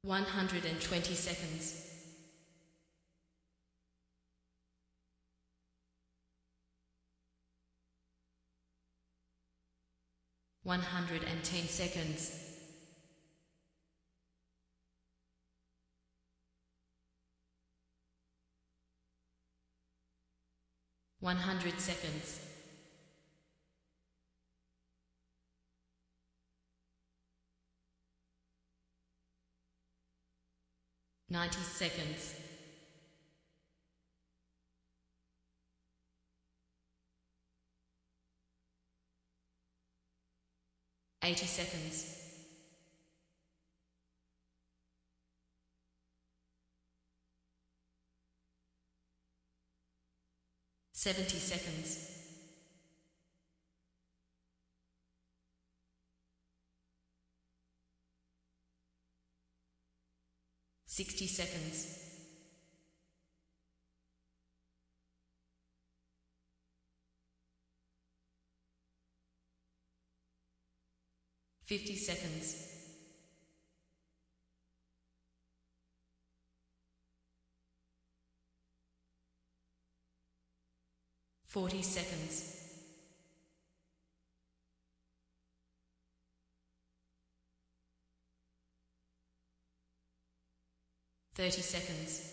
120 seconds. 110 seconds. 100 seconds. 90 seconds. 80 seconds. 70 seconds. 60 seconds. 50 seconds. 40 seconds. 30 seconds.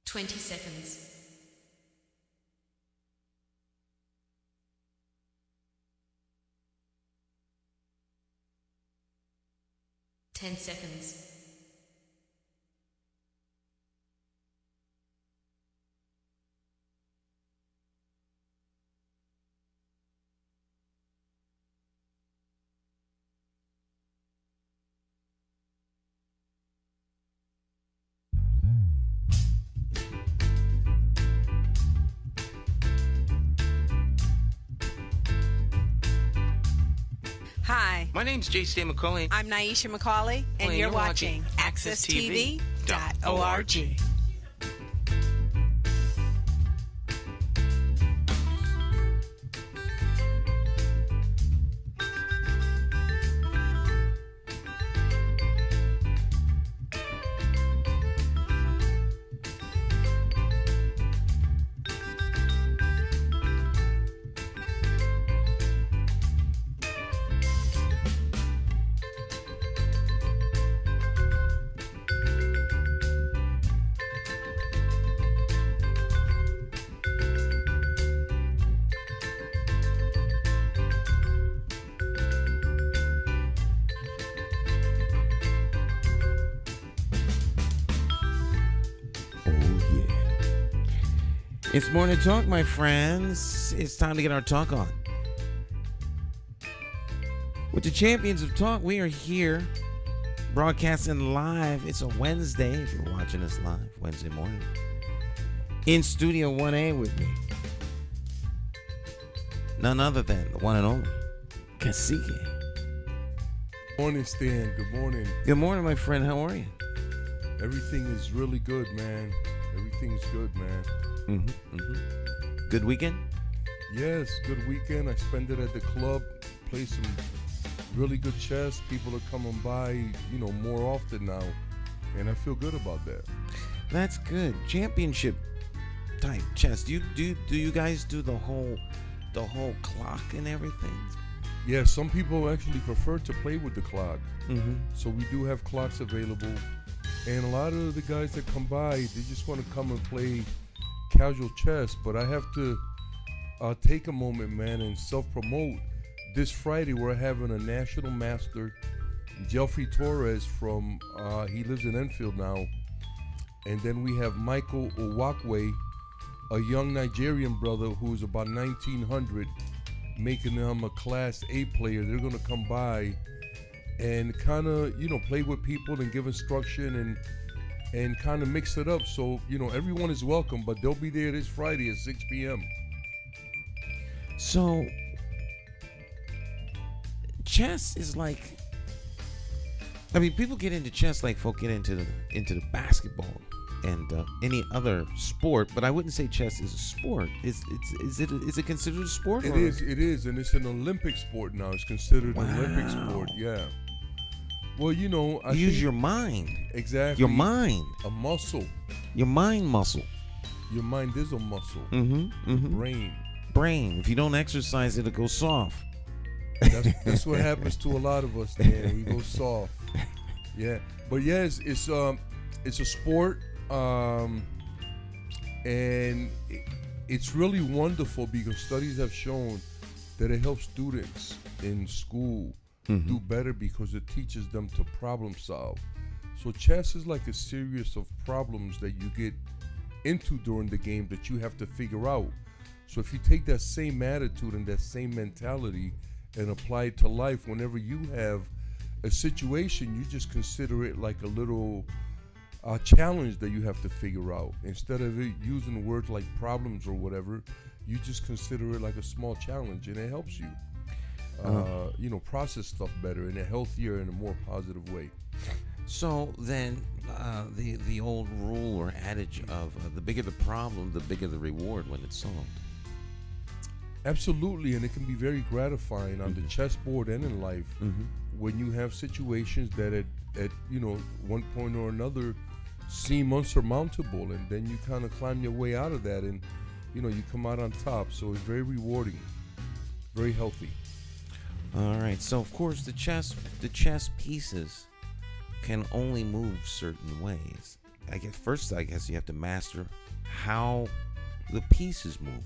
20 seconds. 10 seconds. 'Hi, my name's J.C. McCauley. I'm Naisha McCauley, and you're watching AccessTV.org. It's morning talk, my friends. It's time to get our talk on. With the champions of talk, we are here broadcasting live. It's a Wednesday, if you're watching us live, Wednesday morning. In Studio 1A with me, none other than the one and only Kasike. Morning, Stan. Good morning. Good morning, my friend. How are you? Everything is really good, man. Everything's good, man. Good weekend? Yes, good weekend. I spent it at the club, played some really good chess. People are coming by, more often now, and I feel good about that. That's good. Championship type chess. Do you guys do the whole clock and everything? Yeah, some people actually prefer to play with the clock. So we do have clocks available, and a lot of the guys that come by, they just want to come and play casual chess. But I have to take a moment, man, and self-promote. This Friday we're having a national master, Jeffrey Torres from he lives in Enfield now, and then we have Michael Owakwe, a young Nigerian brother who's about 1900, making him a Class A player. They're gonna come by and kind of play with people and give instruction and kind of mix it up. So everyone is welcome, but they'll be there this Friday at 6 p.m. So chess is like, people get into chess like folk get into the basketball and any other sport, but I wouldn't say chess is a sport. Is it considered a sport? It is, and it's an Olympic sport now. It's considered an Olympic sport. Yeah. Well, you know, I use think your mind. Exactly. Your mind. A muscle. Your mind muscle. Your mind is a muscle. Brain. If you don't exercise it, it goes soft. That's what happens to a lot of us, man. We go soft. Yeah. But yeah, it's a sport, and it's really wonderful because studies have shown that it helps students in school do better because it teaches them to problem solve. So chess is like a series of problems that you get into during the game that you have to figure out. So if you take that same attitude and that same mentality and apply it to life, whenever you have a situation, you just consider it like a little challenge that you have to figure out. Instead of it using words like problems or whatever, you just consider it like a small challenge, and it helps you, process stuff better in a healthier and a more positive way. So then, the old rule or adage of the bigger the problem, the bigger the reward when it's solved. Absolutely, and it can be very gratifying on the chessboard and in life when you have situations that at one point or another seem unsurmountable, and then you kind of climb your way out of that, and you come out on top. So it's very rewarding, very healthy. All right. So of course the chess pieces can only move certain ways. I guess you have to master how the pieces move.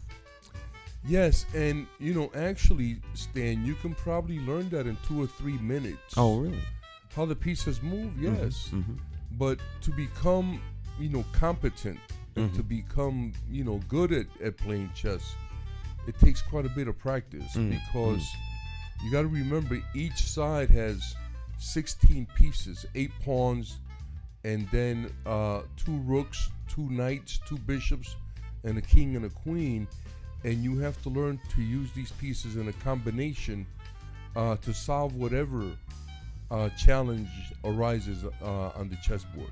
Yes, and actually, Stan, you can probably learn that in 2 or 3 minutes. Oh, really? How the pieces move, yes. But to become, competent and to become, good at playing chess, it takes quite a bit of practice because you got to remember each side has 16 pieces, 8 pawns, and then 2 rooks, 2 knights, 2 bishops, and a king and a queen. And you have to learn to use these pieces in a combination to solve whatever challenge arises on the chessboard.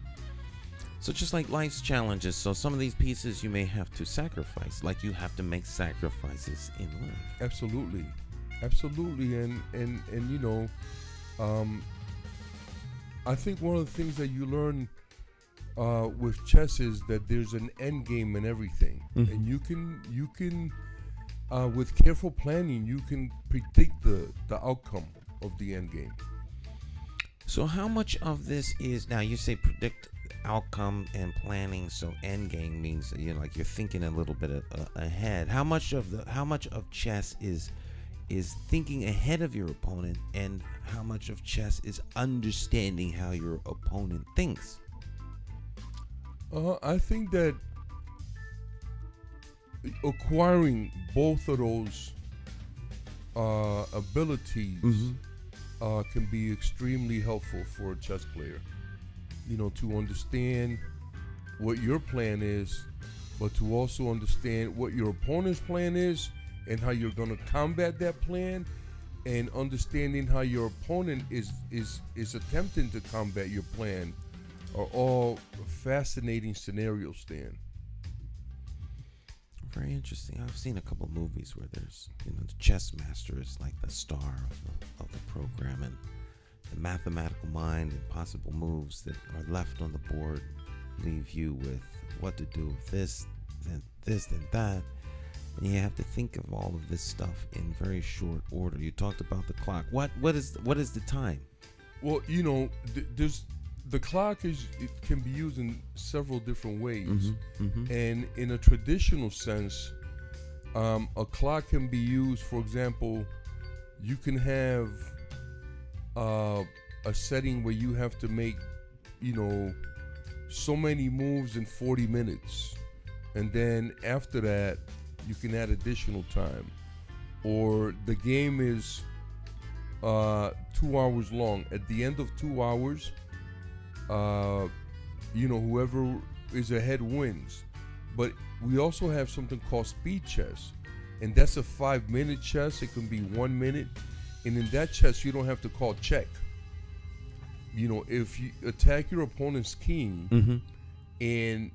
So just like life's challenges, so some of these pieces you may have to sacrifice, like you have to make sacrifices in life. Absolutely, and I think one of the things that you learn with chess is that there's an end game in everything, and you can with careful planning you can predict the outcome of the end game. So how much of this is, now you say predict outcome and planning, so end game means you're thinking a little bit ahead. How much of chess is thinking ahead of your opponent, and how much of chess is understanding how your opponent thinks? I think that acquiring both of those abilities can be extremely helpful for a chess player. To understand what your plan is, but to also understand what your opponent's plan is and how you're going to combat that plan, and understanding how your opponent is attempting to combat your plan are all fascinating scenarios, Stan. Very interesting. I've seen a couple movies where there's, the chess master is like the star of the program, and the mathematical mind and possible moves that are left on the board leave you with what to do with this, then that. And you have to think of all of this stuff in very short order. You talked about the clock. What is the time? Well, there's the clock can be used in several different ways. And in a traditional sense, a clock can be used, for example, you can have a setting where you have to make, so many moves in 40 minutes. And then after that, you can add additional time. Or the game is 2 hours long. At the end of 2 hours, whoever is ahead wins. But we also have something called speed chess, and that's a 5-minute chess. It can be 1 minute, and in that chess you don't have to call check. If you attack your opponent's king and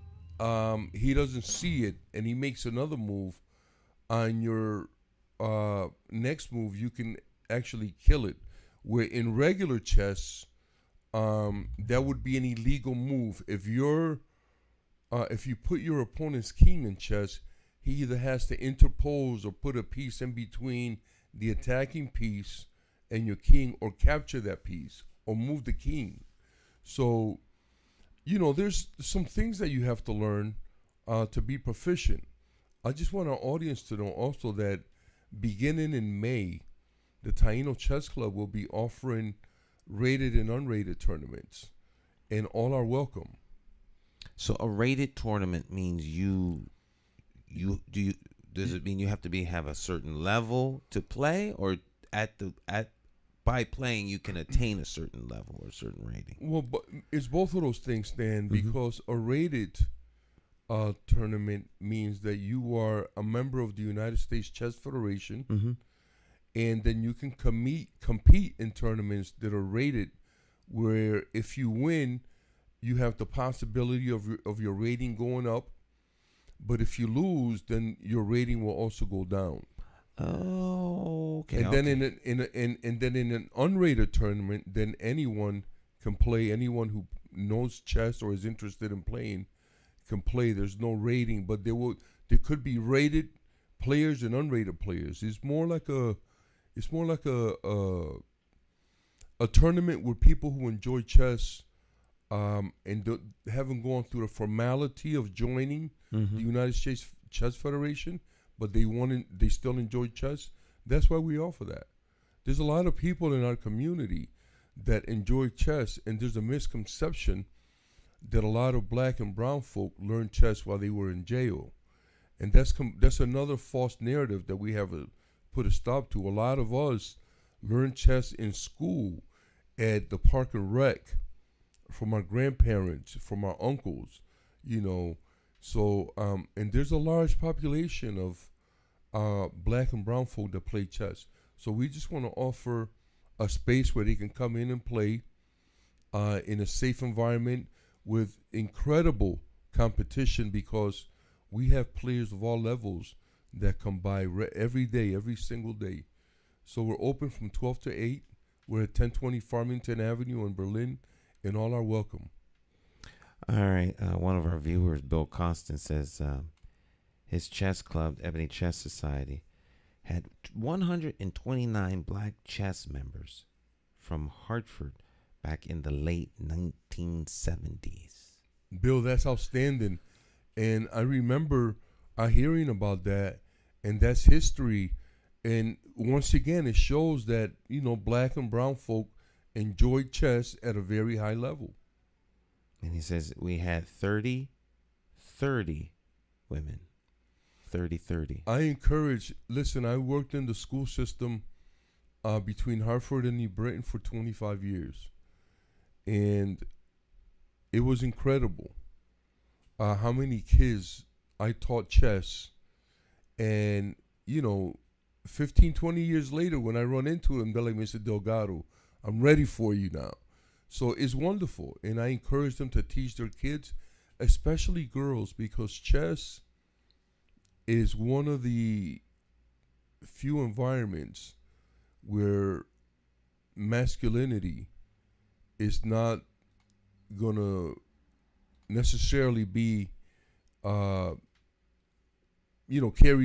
he doesn't see it, and he makes another move. On your next move, you can actually kill it. Where in regular chess, that would be an illegal move. If you put your opponent's king in chess, he either has to interpose or put a piece in between the attacking piece and your king, or capture that piece, or move the king. So, there's some things that you have to learn to be proficient. I just want our audience to know also that beginning in May, the Taino Chess Club will be offering rated and unrated tournaments, and all are welcome. So a rated tournament means does it mean you have to have a certain level to play, or by playing you can attain a certain level or a certain rating? Well, but it's both of those things, Dan, because a rated tournament means that you are a member of the United States Chess Federation, and then you can compete in tournaments that are rated, where if you win, you have the possibility of your rating going up, but if you lose, then your rating will also go down. Oh, okay. And then in an unrated tournament, then anyone can play. Anyone who knows chess or is interested in playing can play. There's no rating, but there could be rated players and unrated players. It's more like a tournament with people who enjoy chess, and haven't gone through the formality of joining the United States Chess Federation, but they still enjoy chess. That's why we offer that. There's a lot of people in our community that enjoy chess, and there's a misconception that a lot of black and brown folk learned chess while they were in jail, and that's another false narrative that we have put a stop to. A lot of us learned chess in school, at the park and rec, from our grandparents, from our uncles, So, and there's a large population of black and brown folk that play chess. So we just want to offer a space where they can come in and play in a safe environment with incredible competition, because we have players of all levels that come by every day, every single day. So we're open from 12 to 8. We're at 1020 Farmington Avenue in Berlin, and all are welcome. All right. One of our viewers, Bill Costin, says his chess club, Ebony Chess Society, had 129 black chess members from Hartford back in the late 1970s. Bill, that's outstanding. And I remember hearing about that, and that's history. And once again, it shows that, black and brown folk enjoy chess at a very high level. And he says we had 30 women. 30. I I worked in the school system between Hartford and New Britain for 25 years. And it was incredible how many kids I taught chess. And, 15, 20 years later, when I run into them, they're like, Mr. Delgado, I'm ready for you now. So it's wonderful. And I encourage them to teach their kids, especially girls, because chess is one of the few environments where masculinity is not going to necessarily be, carry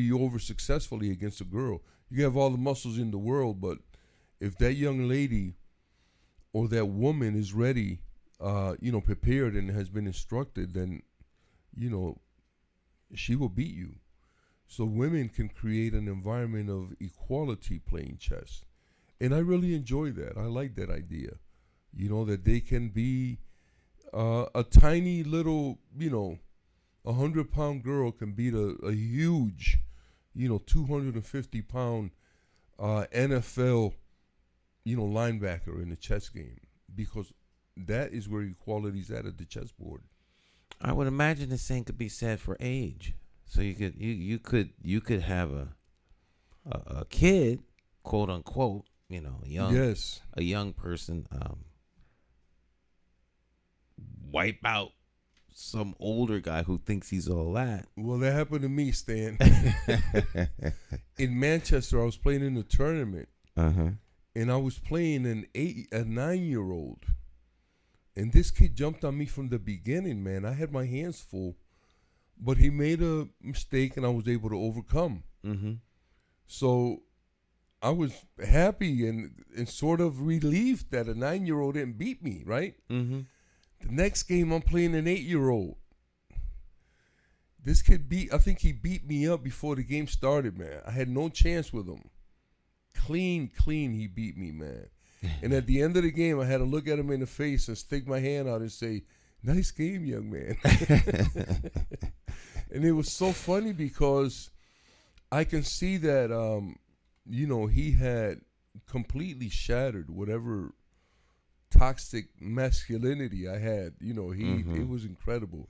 you over successfully against a girl. You have all the muscles in the world, but if that young lady or that woman is ready, prepared and has been instructed, then, she will beat you. So women can create an environment of equality playing chess. And I really enjoy that. I like that idea. That they can be a tiny little, 100-pound girl can beat a huge, 250-pound NFL, linebacker in a chess game, because that is where equality's at the chessboard. I would imagine the same could be said for age. So you could have a kid, quote unquote, a young person, wipe out some older guy who thinks he's all that. Well, that happened to me, Stan. In Manchester, I was playing in a tournament, and I was playing a 9-year-old, and this kid jumped on me from the beginning. Man, I had my hands full, but he made a mistake, and I was able to overcome. So I was happy and sort of relieved that a 9-year-old didn't beat me. Right. The next game, I'm playing an 8-year-old. This kid I think he beat me up before the game started, man. I had no chance with him. Clean, he beat me, man. And at the end of the game, I had to look at him in the face and stick my hand out and say, "Nice game, young man." And it was so funny because I can see that, he had completely shattered whatever toxic masculinity I had. It was incredible.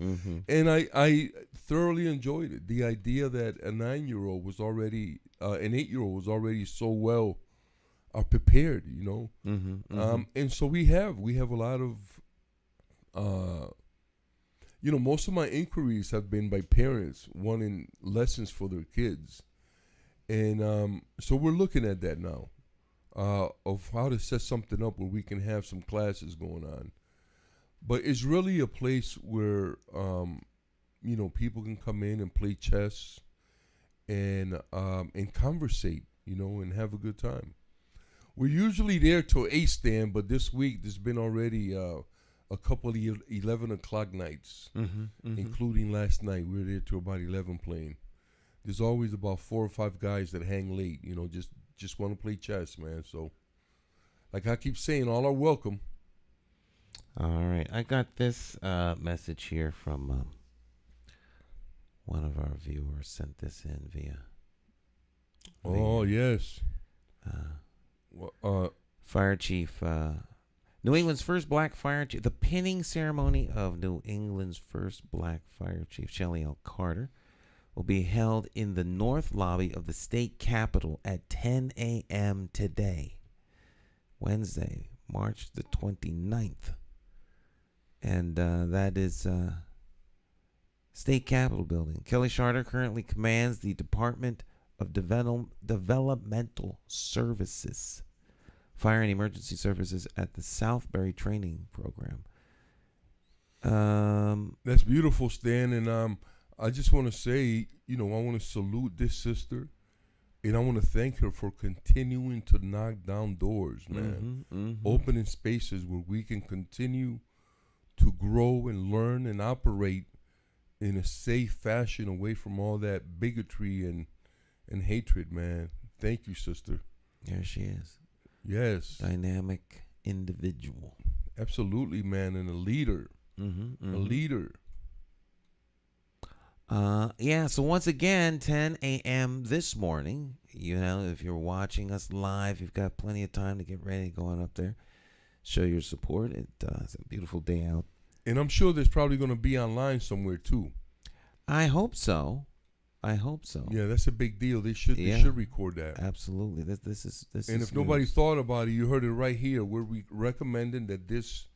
And I thoroughly enjoyed it. The idea that a 9-year-old was already, an 8-year-old was already so well prepared, and so we have a lot of, most of my inquiries have been by parents wanting lessons for their kids. And so we're looking at that now. Of how to set something up where we can have some classes going on. But it's really a place where, people can come in and play chess and conversate, and have a good time. We're usually there till 8, Stan, but this week there's been already a couple of 11 o'clock nights, including last night. We were there till about 11 playing. There's always about 4 or 5 guys that hang late, just want to play chess, man. So, like I keep saying, all are welcome. All right. I got this message here from one of our viewers sent this in via. Oh, yes. Fire Chief. New England's first black fire chief. The pinning ceremony of New England's first black fire chief, Shelley L. Carter, will be held in the north lobby of the state capitol at 10 a.m. today, Wednesday, March the 29th. And that is State Capitol Building. Kelly Charter currently commands the Department of Developmental Services, Fire and Emergency Services at the Southbury Training Program. That's beautiful, Stan. And I just want to say, I want to salute this sister, and I want to thank her for continuing to knock down doors, man. Opening spaces where we can continue to grow and learn and operate in a safe fashion away from all that bigotry and hatred, man. Thank you, sister. There she is. Yes. Dynamic individual. Absolutely, man, and a leader. A leader. So once again, 10 a.m. this morning, if you're watching us live, you've got plenty of time to get ready, go on up there, show your support. It's a beautiful day out. And I'm sure there's probably going to be online somewhere, too. I hope so. Yeah, that's a big deal. They should record that. Absolutely. This is and if nobody thought about it, you heard it right here. We're recommending that this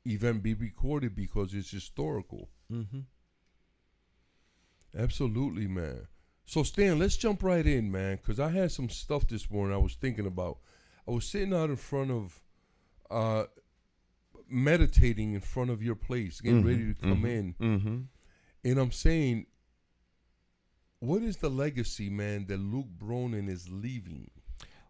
event be recorded because it's historical. Absolutely, man. So, Stan, let's jump right in, man, because I had some stuff this morning I was thinking about. I was sitting out in front of, meditating in front of your place, getting ready to come in. And I'm saying, what is the legacy, man, that Luke Bornin is leaving?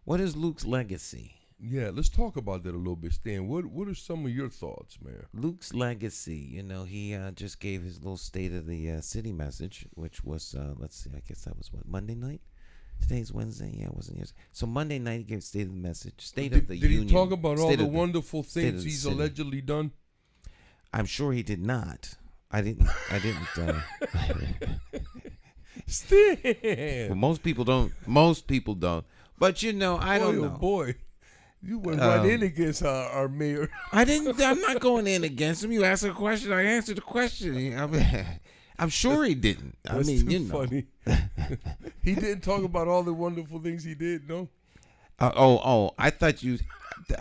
What is Luke's legacy? Yeah, let's talk about that a little bit, Stan. What are some of your thoughts, man? Luke's legacy, he just gave his little State of the City message, which was, let's see, I guess that was Monday night? Today's Wednesday? Yeah, it wasn't yesterday. So Monday night he gave State of the Message, State of the Union. Did he talk about all the wonderful things he's allegedly done? I'm sure he did not. I didn't. Stan! Well, most people don't. But, I don't know. Oh, boy. You went right in against our mayor. I didn't. I'm not going in against him. You asked a question. I answered the question. I'm sure he didn't. That's too funny. He didn't talk about all the wonderful things he did, no? I thought you.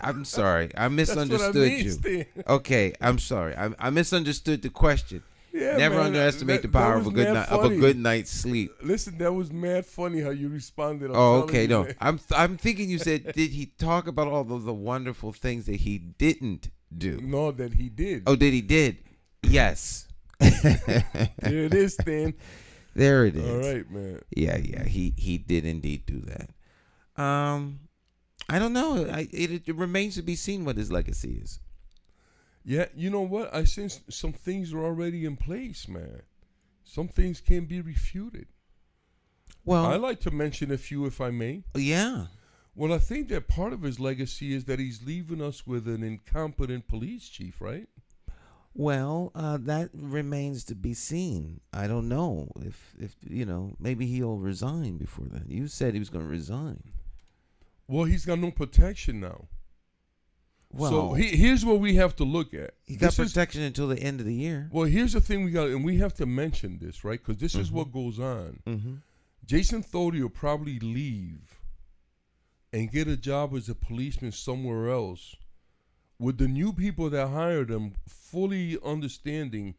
I'm sorry. I misunderstood you. Stan. Okay, I'm sorry. I misunderstood the question. Yeah, Never man, underestimate the that power was of a mad of a funny. good night's sleep. Listen, that was mad funny how you responded. I'm Oh, telling okay. you, No, man. I'm thinking you said, did he talk about all of the wonderful things that he didn't do? No, that he did. Oh, did? Yes. There it is, Stan. There it is. All right, man. Yeah. He did indeed do that. I don't know. It remains to be seen what his legacy is. Yeah, you know what? I sense some things are already in place, man. Some things can be refuted. Well, I like to mention a few, if I may. yeah. Well, I think that part of his legacy is that he's leaving us with an incompetent police chief, right? Well, that remains to be seen. I don't know if maybe he'll resign before that. You said he was going to resign. Well, he's got no protection now. Well, So here's what we have to look at. he got This is- protection until the end of the year. Well, here's the thing we got, and we have to mention this, right? Because this is what goes on. Mm-hmm. Jason Thody will probably leave and get a job as a policeman somewhere else with the new people that hired him fully understanding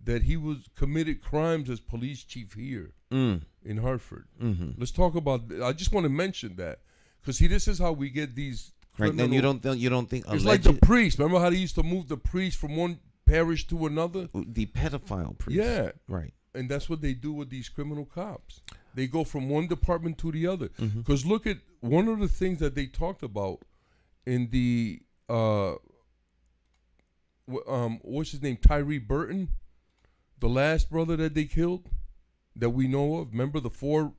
that he was committed crimes as police chief here in Hartford. Mm-hmm. Let's talk about, I just want to mention that because this is how we get these Right. Then criminal- you don't think it's like the priest. Remember how they used to move the priest from one parish to another? the pedophile priest. Yeah. Right. And that's what they do with these criminal cops. They go from one department to the other. Mm-hmm. Because look at one of the things that they talked about in the what's his name? Tyree Burton, the last brother that they killed that we know of. Remember the 4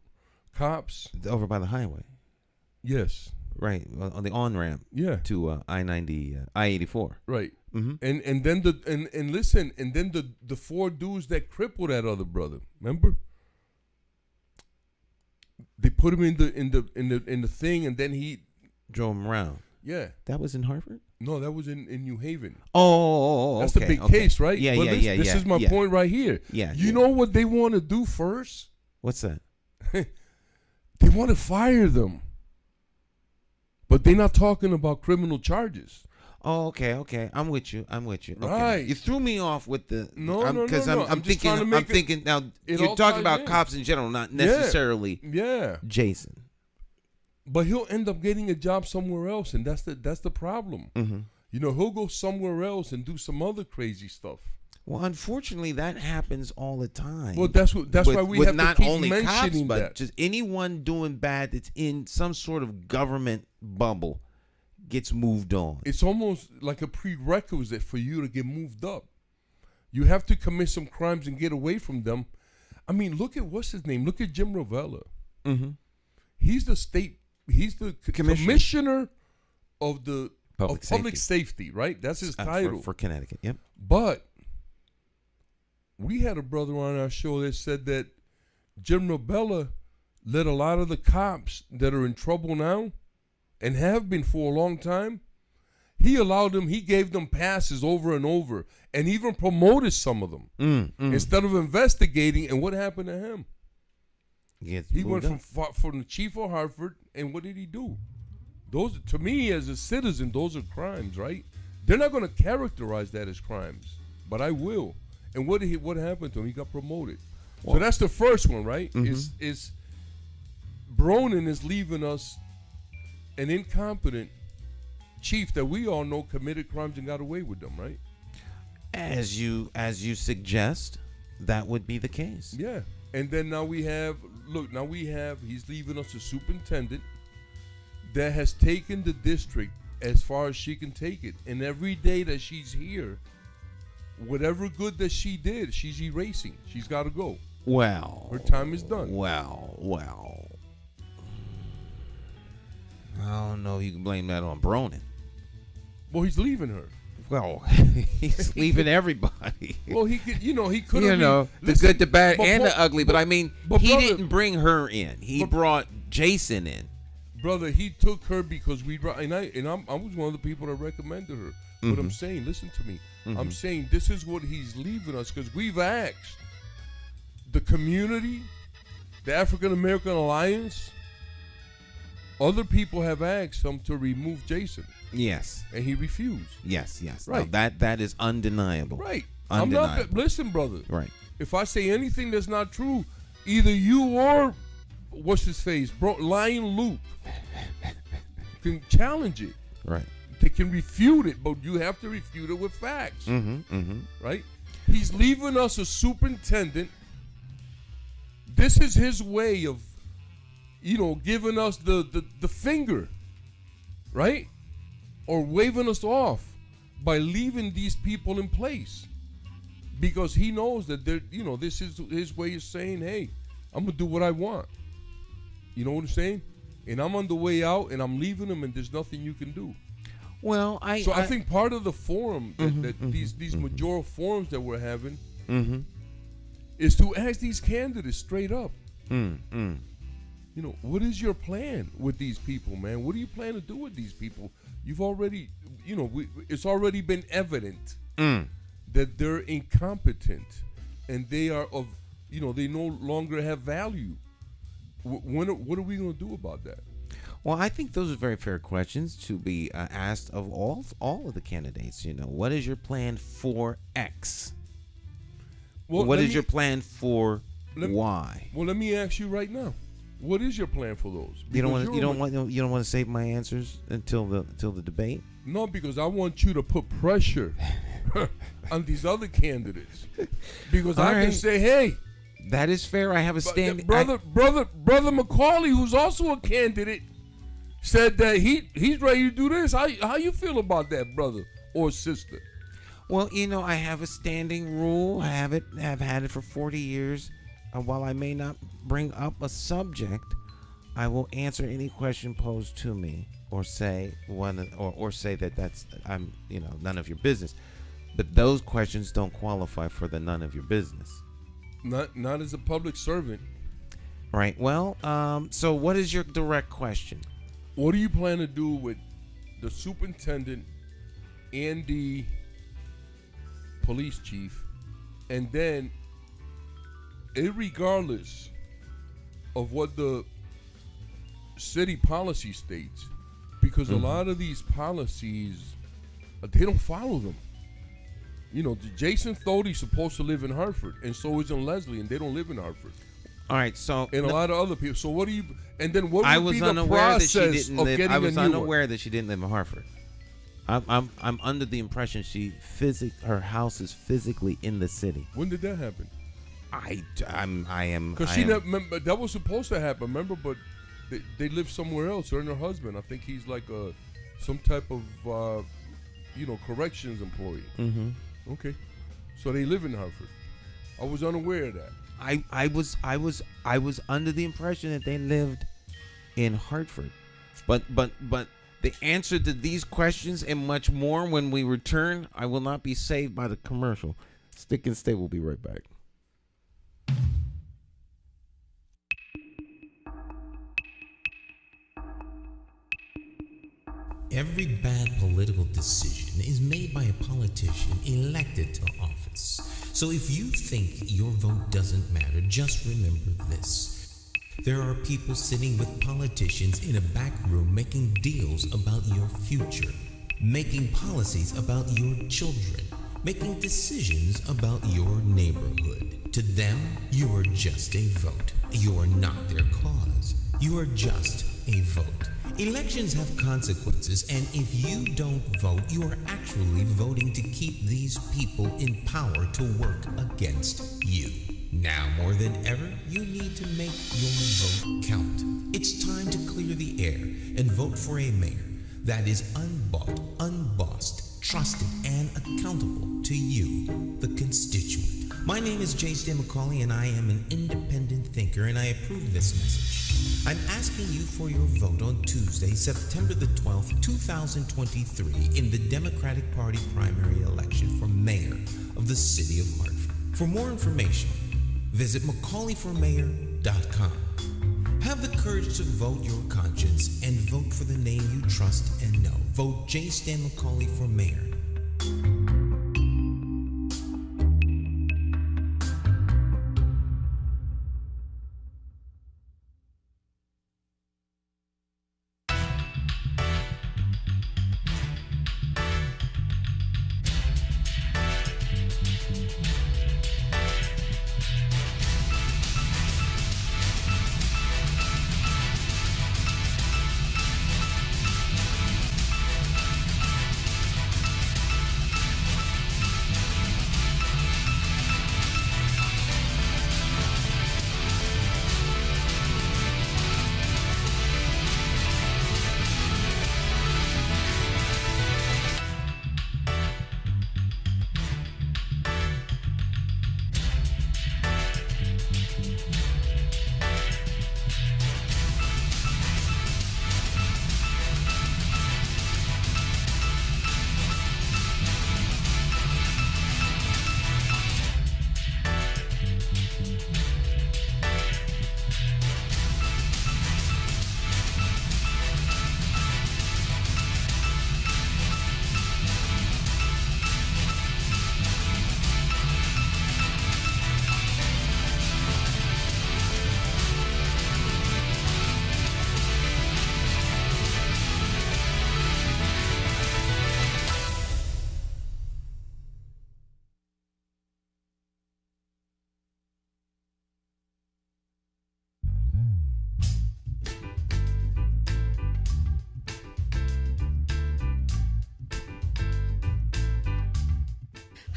cops? Over by the highway. Yes. Right. On the on ramp Yeah. to I-84. Right. Mm-hmm. And then the 4 dudes that crippled that other brother. Remember? They put him in the thing, and then he. Drove him around. Yeah. That was in Hartford? No, that was in New Haven. Oh, That's okay, the big okay. case, right? Yeah, But yeah. This is my point right here. Yeah. You know what they want to do first? What's that? They want to fire them. But they're not talking about criminal charges. Oh, okay. I'm with you. Okay. Right. You threw me off with the No. because I'm I'm just trying to thinking. make I'm thinking now. it You're all talking ties about in. cops in general, not necessarily Yeah. Jason. But he'll end up getting a job somewhere else, and that's the problem. Mm-hmm. You know, he'll go somewhere else and do some other crazy stuff. Well, unfortunately, that happens all the time. Well, that's why we with have not to keep only cops, mentioning but that. just anyone doing bad that's in some sort of government bubble gets moved on. It's almost like a prerequisite for you to get moved up. You have to commit some crimes and get away from them. I mean, look at what's his name? Look at Jim Ravella. Mm-hmm. He's the commissioner of the public safety, right? That's his title for Connecticut. Yep. But we had a brother on our show that said that Jim Ravella let a lot of the cops that are in trouble now and have been for a long time, he gave them passes over and over and even promoted some of them instead of investigating. And what happened to him? He went from the chief of Hartford, and what did he do? Those, to me, as a citizen, those are crimes, right? They're not going to characterize that as crimes, but I will. And what happened to him? He got promoted. Well, so that's the first one, right? Mm-hmm. Is Bornin is leaving us an incompetent chief that we all know committed crimes and got away with them, right? As you suggest, that would be the case. Yeah. And then he's leaving us a superintendent that has taken the district as far as she can take it. And every day that she's here, whatever good that she did, she's erasing. She's got to go. Well, her time is done. Well. I don't know. You can blame that on Bornin. Well, he's leaving her. Well, he's leaving everybody. Well, he could have. The good, the bad, and the ugly. But I mean, he brother, didn't bring her in. He brought Jason in. Brother, he took her because I was one of the people that recommended her. Mm-hmm. But I'm saying, listen to me. Mm-hmm. I'm saying this is what he's leaving us because we've asked the community, the African American Alliance, other people have asked him to remove Jason. Yes. And he refused. Yes. Right. No, that is undeniable. Right. Undeniable. Listen, brother. Right. If I say anything that's not true, either you or what's his face, bro, Lying Luke, can challenge it. Right. They can refute it, but you have to refute it with facts. Right? He's leaving us a superintendent. This is his way of, giving us the finger, right? Or waving us off by leaving these people in place. Because he knows that this is his way of saying, hey, I'm going to do what I want. You know what I'm saying? And I'm on the way out, and I'm leaving him, and there's nothing you can do. Well, I think part of the forum that these majoral forums that we're having is to ask these candidates straight up. What is your plan with these people, man? What do you plan to do with these people? You've already, it's already been evident that they're incompetent and they are they no longer have value. What are we going to do about that? Well, I think those are very fair questions to be asked of all of the candidates. What is your plan for X? Well, what is your plan for Y? Well, let me ask you right now. What is your plan for those? You don't want to save my answers until the debate? No, because I want you to put pressure on these other candidates. Because I can say, hey, that is fair. I have a stand. Brother McCauley, who's also a candidate, said that he's ready to do this. How you feel about that, brother or sister? Well, I have a standing rule. I've had it for 40 years. While I may not bring up a subject, I will answer any question posed to me, or say that that's none of your business. But those questions don't qualify for the none of your business. Not as a public servant. Right. Well, so what is your direct question? What do you plan to do with the superintendent and the police chief, and then, irregardless of what the city policy states, because a lot of these policies, they don't follow them. Jason Thody's supposed to live in Hartford, and so isn't Leslie, and they don't live in Hartford. All right, so and a lot of other people. So what do you? And then what would be the unaware process that she didn't of live. getting I was a new unaware one? that she didn't live in Hartford. I'm under the impression her house is physically in the city. When did that happen? I am. Because that was supposed to happen. Remember, but they live somewhere else. Her and her husband. I think he's like some type of corrections employee. Mm-hmm. Okay, so they live in Hartford. I was unaware of that. I was under the impression that they lived in Hartford, but the answer to these questions and much more when we return. I will not be saved by the commercial. Stick and stay. We'll be right back. Every bad political decision is made by a politician elected to office. So if you think your vote doesn't matter, just remember this. There are people sitting with politicians in a back room making deals about your future, making policies about your children, making decisions about your neighborhood. To them, you are just a vote. You are not their cause. You are just a vote. Elections have consequences, and if you don't vote, you are actually voting to keep these people in power to work against you. Now more than ever, you need to make your vote count. It's time to clear the air and vote for a mayor that is unbought, unbossed, trusted, and accountable to you, the constituent. My name is J. Stan McCauley, and I am an independent thinker, and I approve this message. I'm asking you for your vote on Tuesday, September the 12th, 2023, in the Democratic Party primary election for mayor of the city of Hartford. For more information, visit McCauleyformayor.com. Have the courage to vote your conscience and vote for the name you trust and know. Vote J. Stan McCauley for mayor.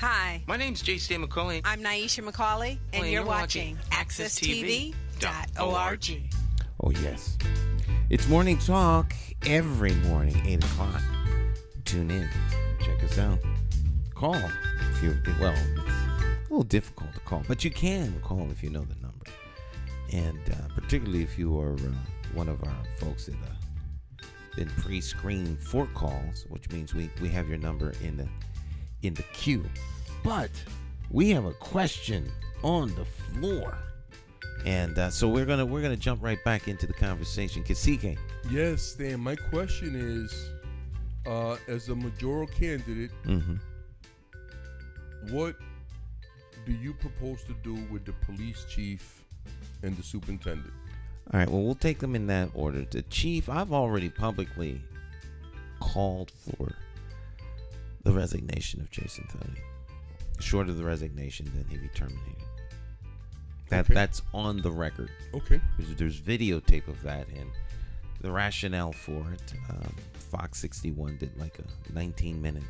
Hi, My name's J.C. McCauley. I'm Naisha McCauley, and you're watching AccessTV.org. Oh, yes. It's Morning Talk every morning, 8 o'clock. Tune in. Check us out. Call if you, well, it's a little difficult to call, but you can call if you know the number. And particularly if you are one of our folks that been pre-screened for calls, which means we have your number in the queue. But we have a question on the floor. And so we're gonna jump right back into the conversation. Kasike. Yes, Stan. My question is, as a mayoral candidate, what do you propose to do with the police chief and the superintendent? All right. Well, we'll take them in that order. The chief, I've already publicly called for the resignation of Jason Thody. Short of the resignation, then he be terminated. That's on the record. Okay. There's videotape of that, and the rationale for it. Fox 61 did like a 19-minute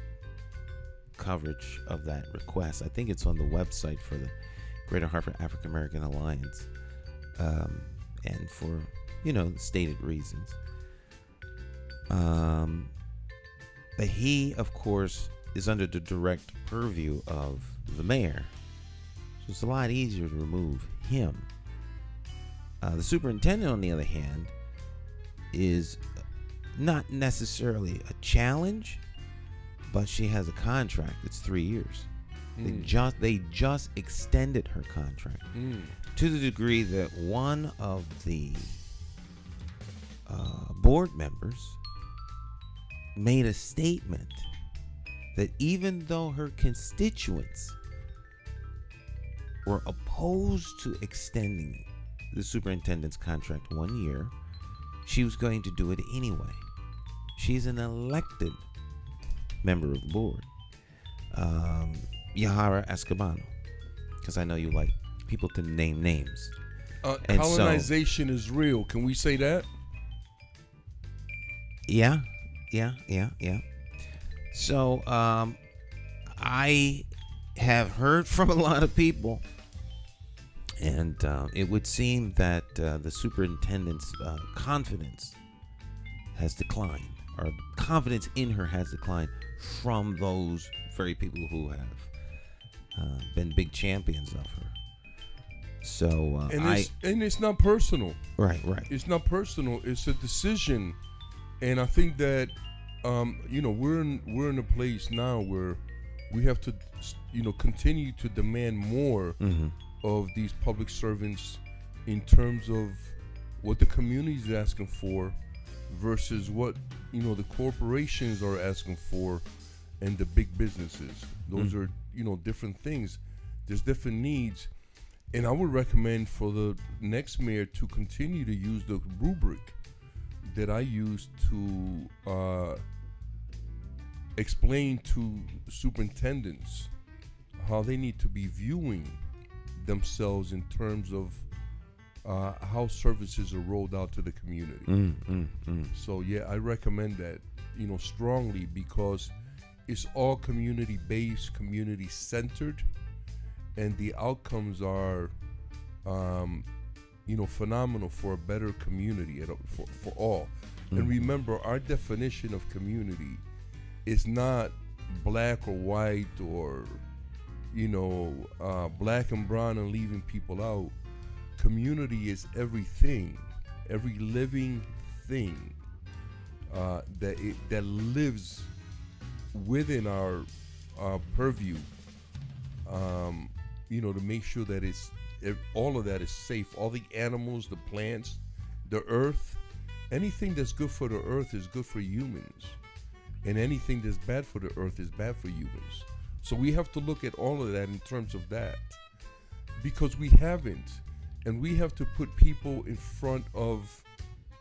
coverage of that request. I think it's on the website for the Greater Hartford African American Alliance, and for stated reasons. But he, of course, is under the direct purview of the mayor. So it's a lot easier to remove him. The superintendent, on the other hand, is not necessarily a challenge, but she has a contract that's 3 years. They just extended her contract to the degree that one of the board members made a statement that even though her constituents were opposed to extending the superintendent's contract 1 year, she was going to do it anyway. She's an elected member of the board. Yahara Escobar, because I know you like people to name names. Colonization is real. Can we say that? Yeah. So, I have heard from a lot of people, and it would seem that the superintendent's confidence has declined, or confidence in her has declined from those very people who have been big champions of her. So, and it's not personal. Right. It's not personal. It's a decision, and I think that we're in a place now where we have to continue to demand more of these public servants in terms of what the community is asking for versus what the corporations are asking for and the big businesses. Those are different things. There's different needs, and I would recommend for the next mayor to continue to use the rubric that I used to explain to superintendents how they need to be viewing themselves in terms of how services are rolled out to the community. So yeah, I recommend that strongly, because it's all community based, community centered, and the outcomes are phenomenal for a better community for all. And remember, our definition of community is not black or white, or black and brown and leaving people out. Community is everything, every living thing that lives within our purview. To make sure that all of that is safe. All the animals, the plants, the earth, anything that's good for the earth is good for humans. And anything that's bad for the earth is bad for humans. So we have to look at all of that in terms of that, because we haven't. And we have to put people in front of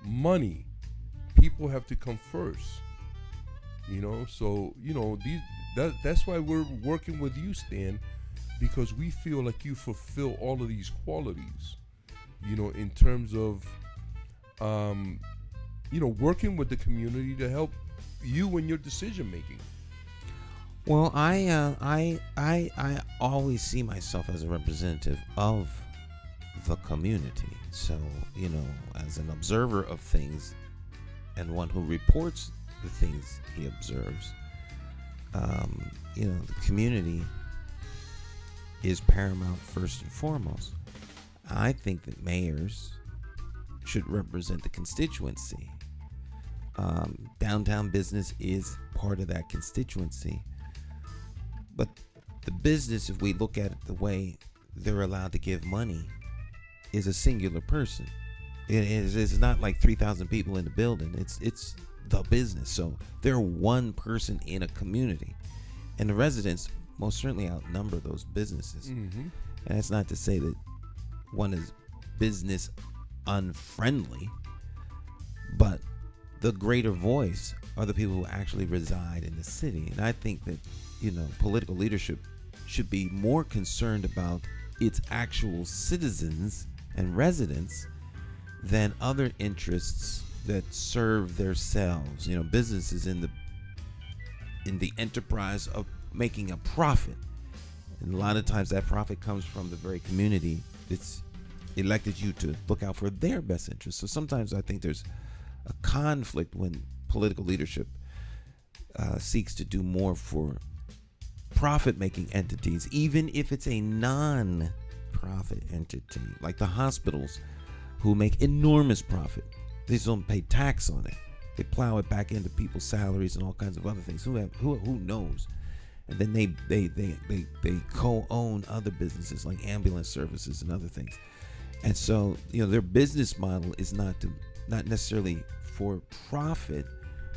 money. People have to come first. So that's why we're working with you, Stan, because we feel like you fulfill all of these qualities, in terms of working with the community to help you in your decision making. Well, I always see myself as a representative of the community. So, as an observer of things and one who reports the things he observes, the community is paramount first and foremost. I think that mayors should represent the constituency. Downtown business is part of that constituency. But the business, if we look at it the way they're allowed to give money, is a singular person. It's not like 3,000 people in the building. It's the business. So they're one person in a community. And the residents most certainly outnumber those businesses. Mm-hmm. And that's not to say that one is business unfriendly, but the greater voice are the people who actually reside in the city. And I think that, political leadership should be more concerned about its actual citizens and residents than other interests that serve themselves. Businesses in the enterprise of making a profit. And a lot of times that profit comes from the very community that's elected you to look out for their best interests. So sometimes I think there's a conflict when political leadership seeks to do more for profit-making entities, even if it's a non-profit entity, like the hospitals, who make enormous profit. They just don't pay tax on it. They plow it back into people's salaries and all kinds of other things. Who knows? And then they co-own other businesses like ambulance services and other things. And so, their business model is not necessarily for profit,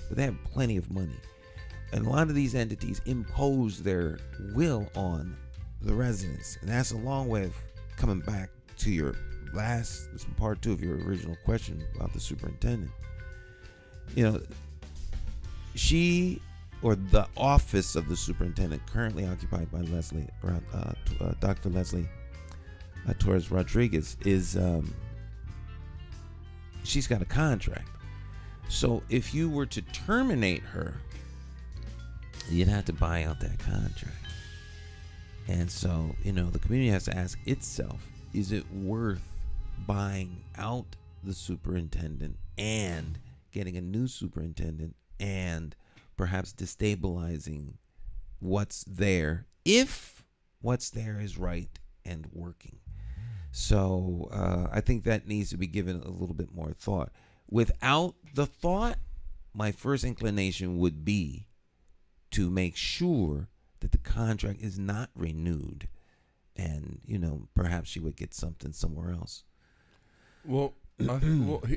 but they have plenty of money. And a lot of these entities impose their will on the residents. And that's a long way of coming back to your part 2 of your original question about the superintendent. She, or the office of the superintendent, currently occupied by Dr. Leslie Torres Rodriguez, is she's got a contract. So if you were to terminate her, you'd have to buy out that contract. And so, the community has to ask itself, is it worth buying out the superintendent and getting a new superintendent and perhaps destabilizing what's there, if what's there is right and working? So I think that needs to be given a little bit more thought. Without the thought, my first inclination would be to make sure that the contract is not renewed, and perhaps she would get something somewhere else. Well,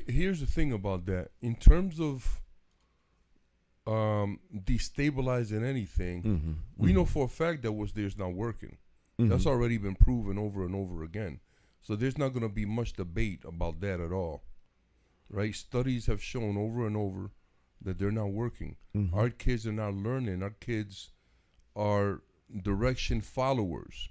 here's the thing about that. In terms of destabilizing anything, we know for a fact that what's there is not working. That's already been proven over and over again. So there's not going to be much debate about that at all, right? Studies have shown over and over that they're not working. Our kids are not learning. Our kids are direction followers.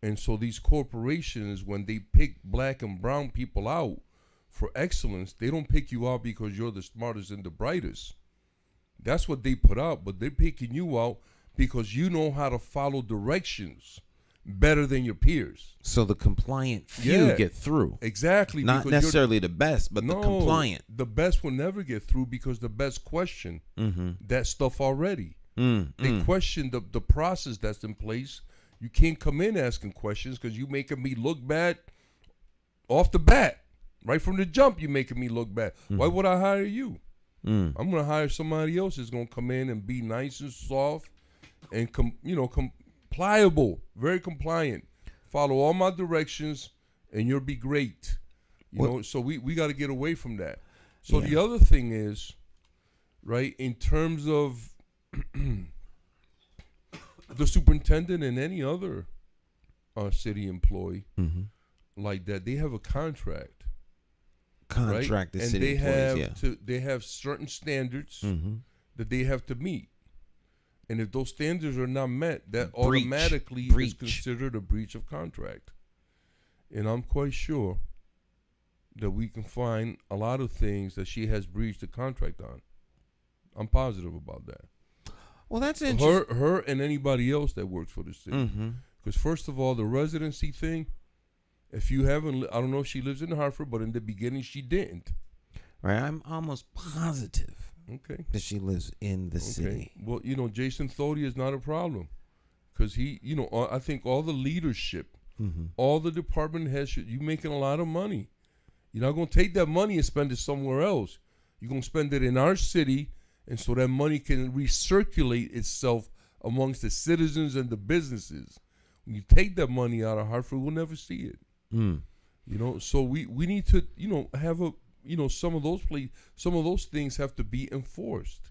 And so these corporations, when they pick black and brown people out for excellence, they don't pick you out because you're the smartest and the brightest. That's what they put out, but they're picking you out because you know how to follow directions better than your peers. So the compliant few get through. Exactly. Not necessarily the best, but the compliant. The best will never get through because the best question that stuff already. They question the process that's in place. You can't come in asking questions because you making me look bad off the bat. Right from the jump, you making me look bad. Why would I hire you? I'm going to hire somebody else that's going to come in and be nice and soft and pliable, very compliant. Follow all my directions, and you'll be great. So we got to get away from that. So the other thing is, right, in terms of the superintendent and any other city employee like that, they have a contract. Right? The and city employees, they have certain standards that they have to meet. And if those standards are not met, that automatically is considered a breach of contract. And I'm quite sure that we can find a lot of things that she has breached the contract on. I'm positive about that. Well, that's interesting. Her and anybody else that works for the city. Because first of all, the residency thing, if you haven't, I don't know if she lives in Hartford, but in the beginning she didn't. Right, I'm almost positive that she lives in the city. Well, Jason Thody is not a problem because he, I think all the leadership, all the department heads, you making a lot of money. You're not going to take that money and spend it somewhere else. You're going to spend it in our city, and so that money can recirculate itself amongst the citizens and the businesses. When you take that money out of Hartford, we'll never see it. So we need to, have a, some of those things have to be enforced.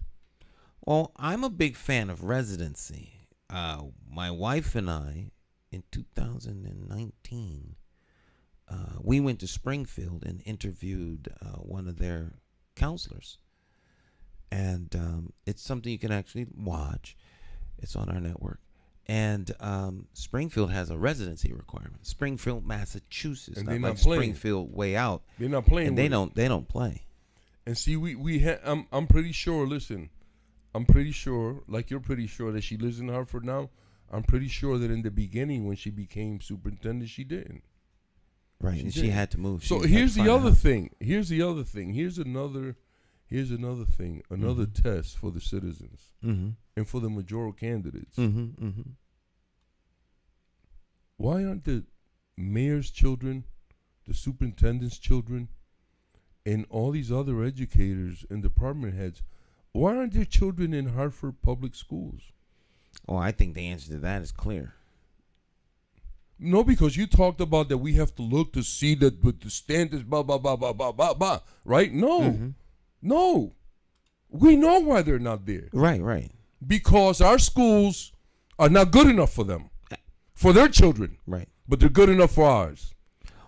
Well, I'm a big fan of residency. My wife and I, in 2019, we went to Springfield and interviewed one of their counselors. And it's something you can actually watch. It's on our network. And Springfield has a residency requirement. Springfield, Massachusetts, and not they're like not playing. Springfield way out. They're not playing. And they don't play. And see, I'm pretty sure. Listen, I'm pretty sure, like you're pretty sure that she lives in Hartford now. I'm pretty sure that in the beginning, when she became superintendent, she didn't. Right, she had to move. So here's the other thing. Here's another thing. Another test for the citizens and for the mayoral candidates. Why aren't the mayor's children, the superintendent's children, and all these other educators and department heads, why aren't their children in Hartford public schools? Oh, I think the answer to that is clear. No, because you talked about that we have to look to see that with the standards, blah, blah, blah, blah, blah, blah, blah, right? No. No. We know why they're not there. Right. Because our schools are not good enough for them, for their children. Right. But they're good enough for ours.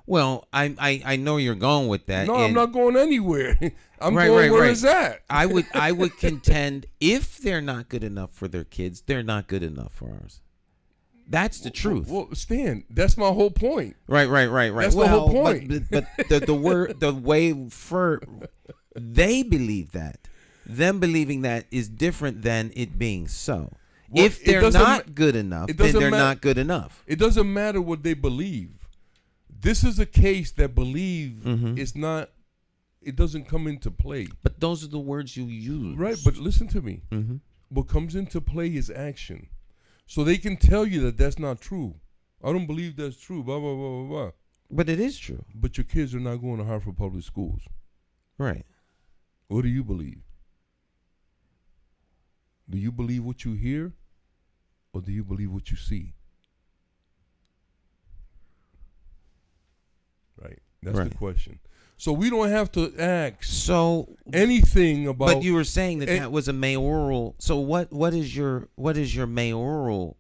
Well, I know you're going with that. No, I'm not going anywhere. I'm going where it's at. I would contend if they're not good enough for their kids, they're not good enough for ours. That's the truth. Well, Stan, that's my whole point. Right. That's the whole point. But the way for they believe that, them believing that is different than it being so. Well, if they're not good enough, then they're not good enough. It doesn't matter what they believe. This is a case that believe is not. It doesn't come into play. But those are the words you use. Right, but listen to me. What comes into play is action. So they can tell you that that's not true. I don't believe that's true, blah, blah, blah, blah, blah. But it is true. But your kids are not going to Hartford Public Schools. Right. What do you believe? Do you believe what you hear? Or do you believe what you see? Right. That's the question. So we don't have to ask anything about. But you were saying that was a mayoral. So what is your mayoral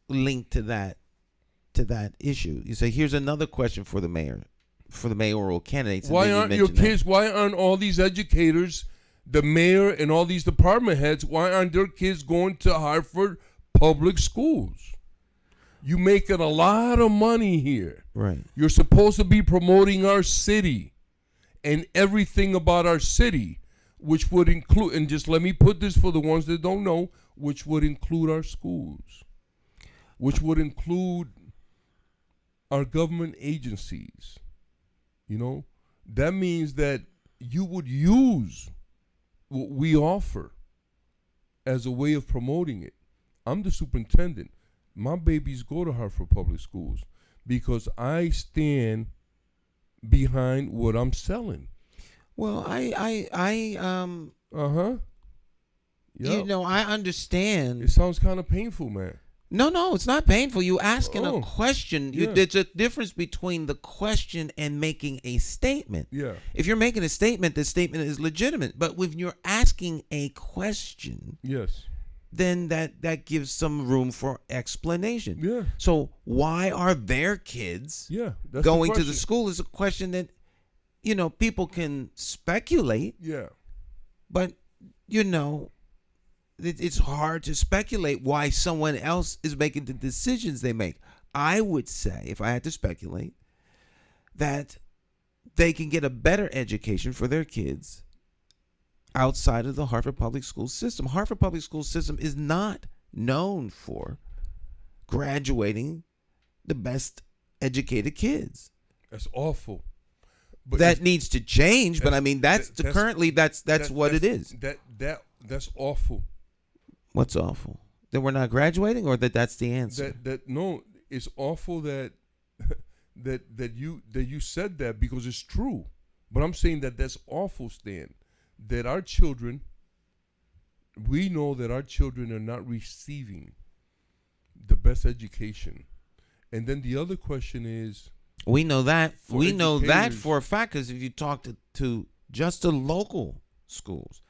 link to that issue? You say here's another question for the mayor, for the mayoral candidates. Why aren't your kids? Why aren't all these educators, the mayor, and all these department heads? Why aren't their kids going to Hartford public schools? You making a lot of money here. Right. You're supposed to be promoting our city and everything about our city, which would include, and just let me put this for the ones that don't know, which would include our schools, which would include our government agencies. That means that you would use what we offer as a way of promoting it. I'm the superintendent. My babies go to Hartford Public Schools because I stand behind what I'm selling. Well, I Yep. I understand. It sounds kind of painful, man. No, it's not painful. You asking a question. Yeah. There's a difference between the question and making a statement. Yeah. If you're making a statement, the statement is legitimate. But when you're asking a question, Yes. then that gives some room for explanation. Yeah. So why are their kids That's going the to the school is a question that, people can speculate. Yeah. But, it's hard to speculate why someone else is making the decisions they make. I would say, if I had to speculate, that they can get a better education for their kids outside of the Hartford Public School System. Hartford Public School System is not known for graduating the best educated kids. That's awful. But that needs to change, but I mean that's what it is. That's awful. What's awful? That we're not graduating, or that's the answer? No, it's awful that you said that, because it's true. But I'm saying that's awful, Stan. That our children, we know that our children are not receiving the best education. And then the other question is, we know that educators, for a fact, because if you talk to just the local schools,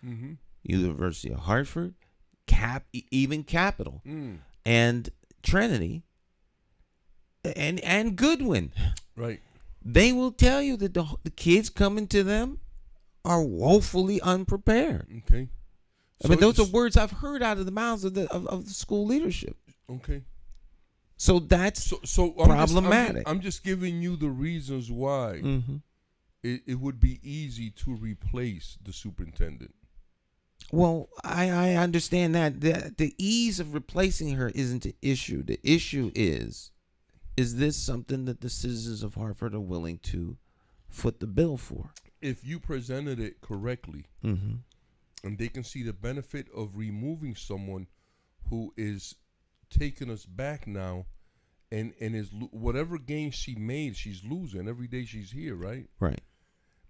University of Hartford, even Capital, and Trinity, and Goodwin, right? They will tell you that the kids coming to them are woefully unprepared. Okay. I mean, those are words I've heard out of the mouths of the school leadership. Okay. So that's so problematic. I'm just giving you the reasons why it would be easy to replace the superintendent. Well, I understand that. The ease of replacing her isn't the issue. The issue is this something that the citizens of Hartford are willing to foot the bill for? If you presented it correctly, and they can see the benefit of removing someone who is taking us back now, and is whatever gain she made, she's losing every day she's here, right? Right.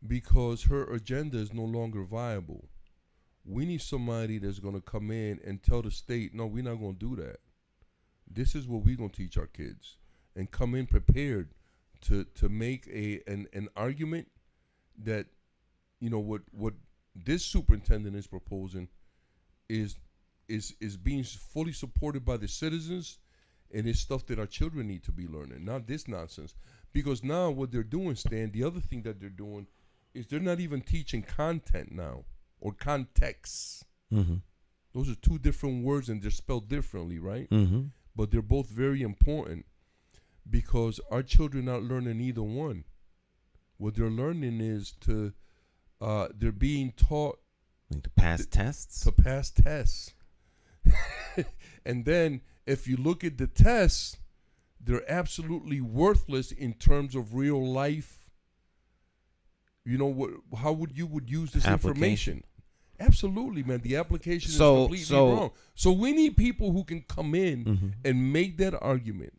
Because her agenda is no longer viable. We need somebody that's going to come in and tell the state, no, we're not going to do that. This is what we're going to teach our kids, and come in prepared to make an argument that, you know, what this superintendent is proposing is being fully supported by the citizens, and it's stuff that our children need to be learning, not this nonsense. Because now what they're doing, Stan, the other thing that they're doing is they're not even teaching content now, or context. Those are two different words, and they're spelled differently, right? But they're both very important, because our children are not learning either one. What they're learning is they're being taught to pass tests. To pass tests. And then if you look at the tests, they're absolutely worthless in terms of real life. You know how would you use this information? Absolutely, man. The application is completely wrong. So we need people who can come in and make that argument.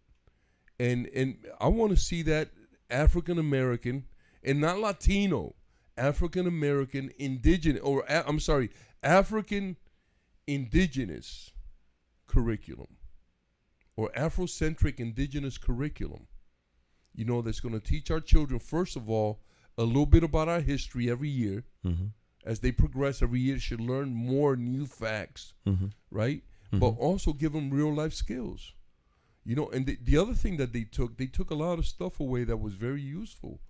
And I want to see that African American, and not Latino, African American, African indigenous curriculum, or Afrocentric indigenous curriculum. You know, that's going to teach our children, first of all, a little bit about our history every year. As they progress every year, they should learn more new facts, right? But also give them real life skills. You know, and the other thing that they took a lot of stuff away that was very useful.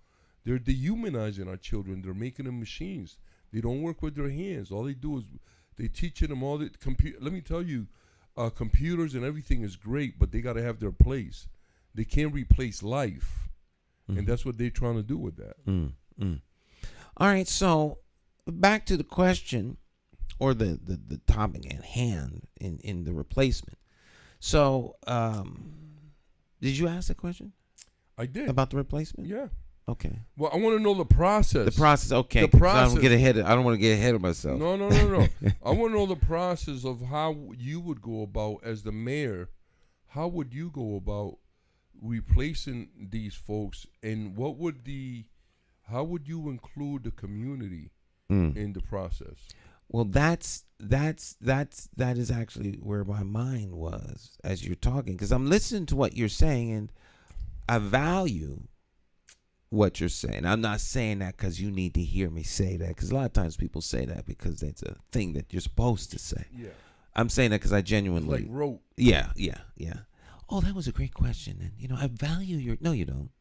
They're dehumanizing our children. They're making them machines. They don't work with their hands. All they do is they teaching them all the Let me tell you, computers and everything is great, but they got to have their place. They can't replace life, and that's what they're trying to do with that. All right, so back to the question, or the topic at hand in the replacement. So, did you ask a question? I did. About the replacement? Yeah. Okay. Well, I want to know the process. The process, okay. The process. I don't want to get ahead of myself. No. I want to know the process of how you would go about, as the mayor, how would you go about replacing these folks, and how would you include the community in the process? Well, that is actually where my mind was as you're talking, because I'm listening to what you're saying, and I value what you're saying. I'm not saying that because you need to hear me say that, because a lot of times people say that because it's a thing that you're supposed to say. Yeah. I'm saying that because I genuinely like wrote. Yeah. Oh, that was a great question, and you know, I value your. No, you don't.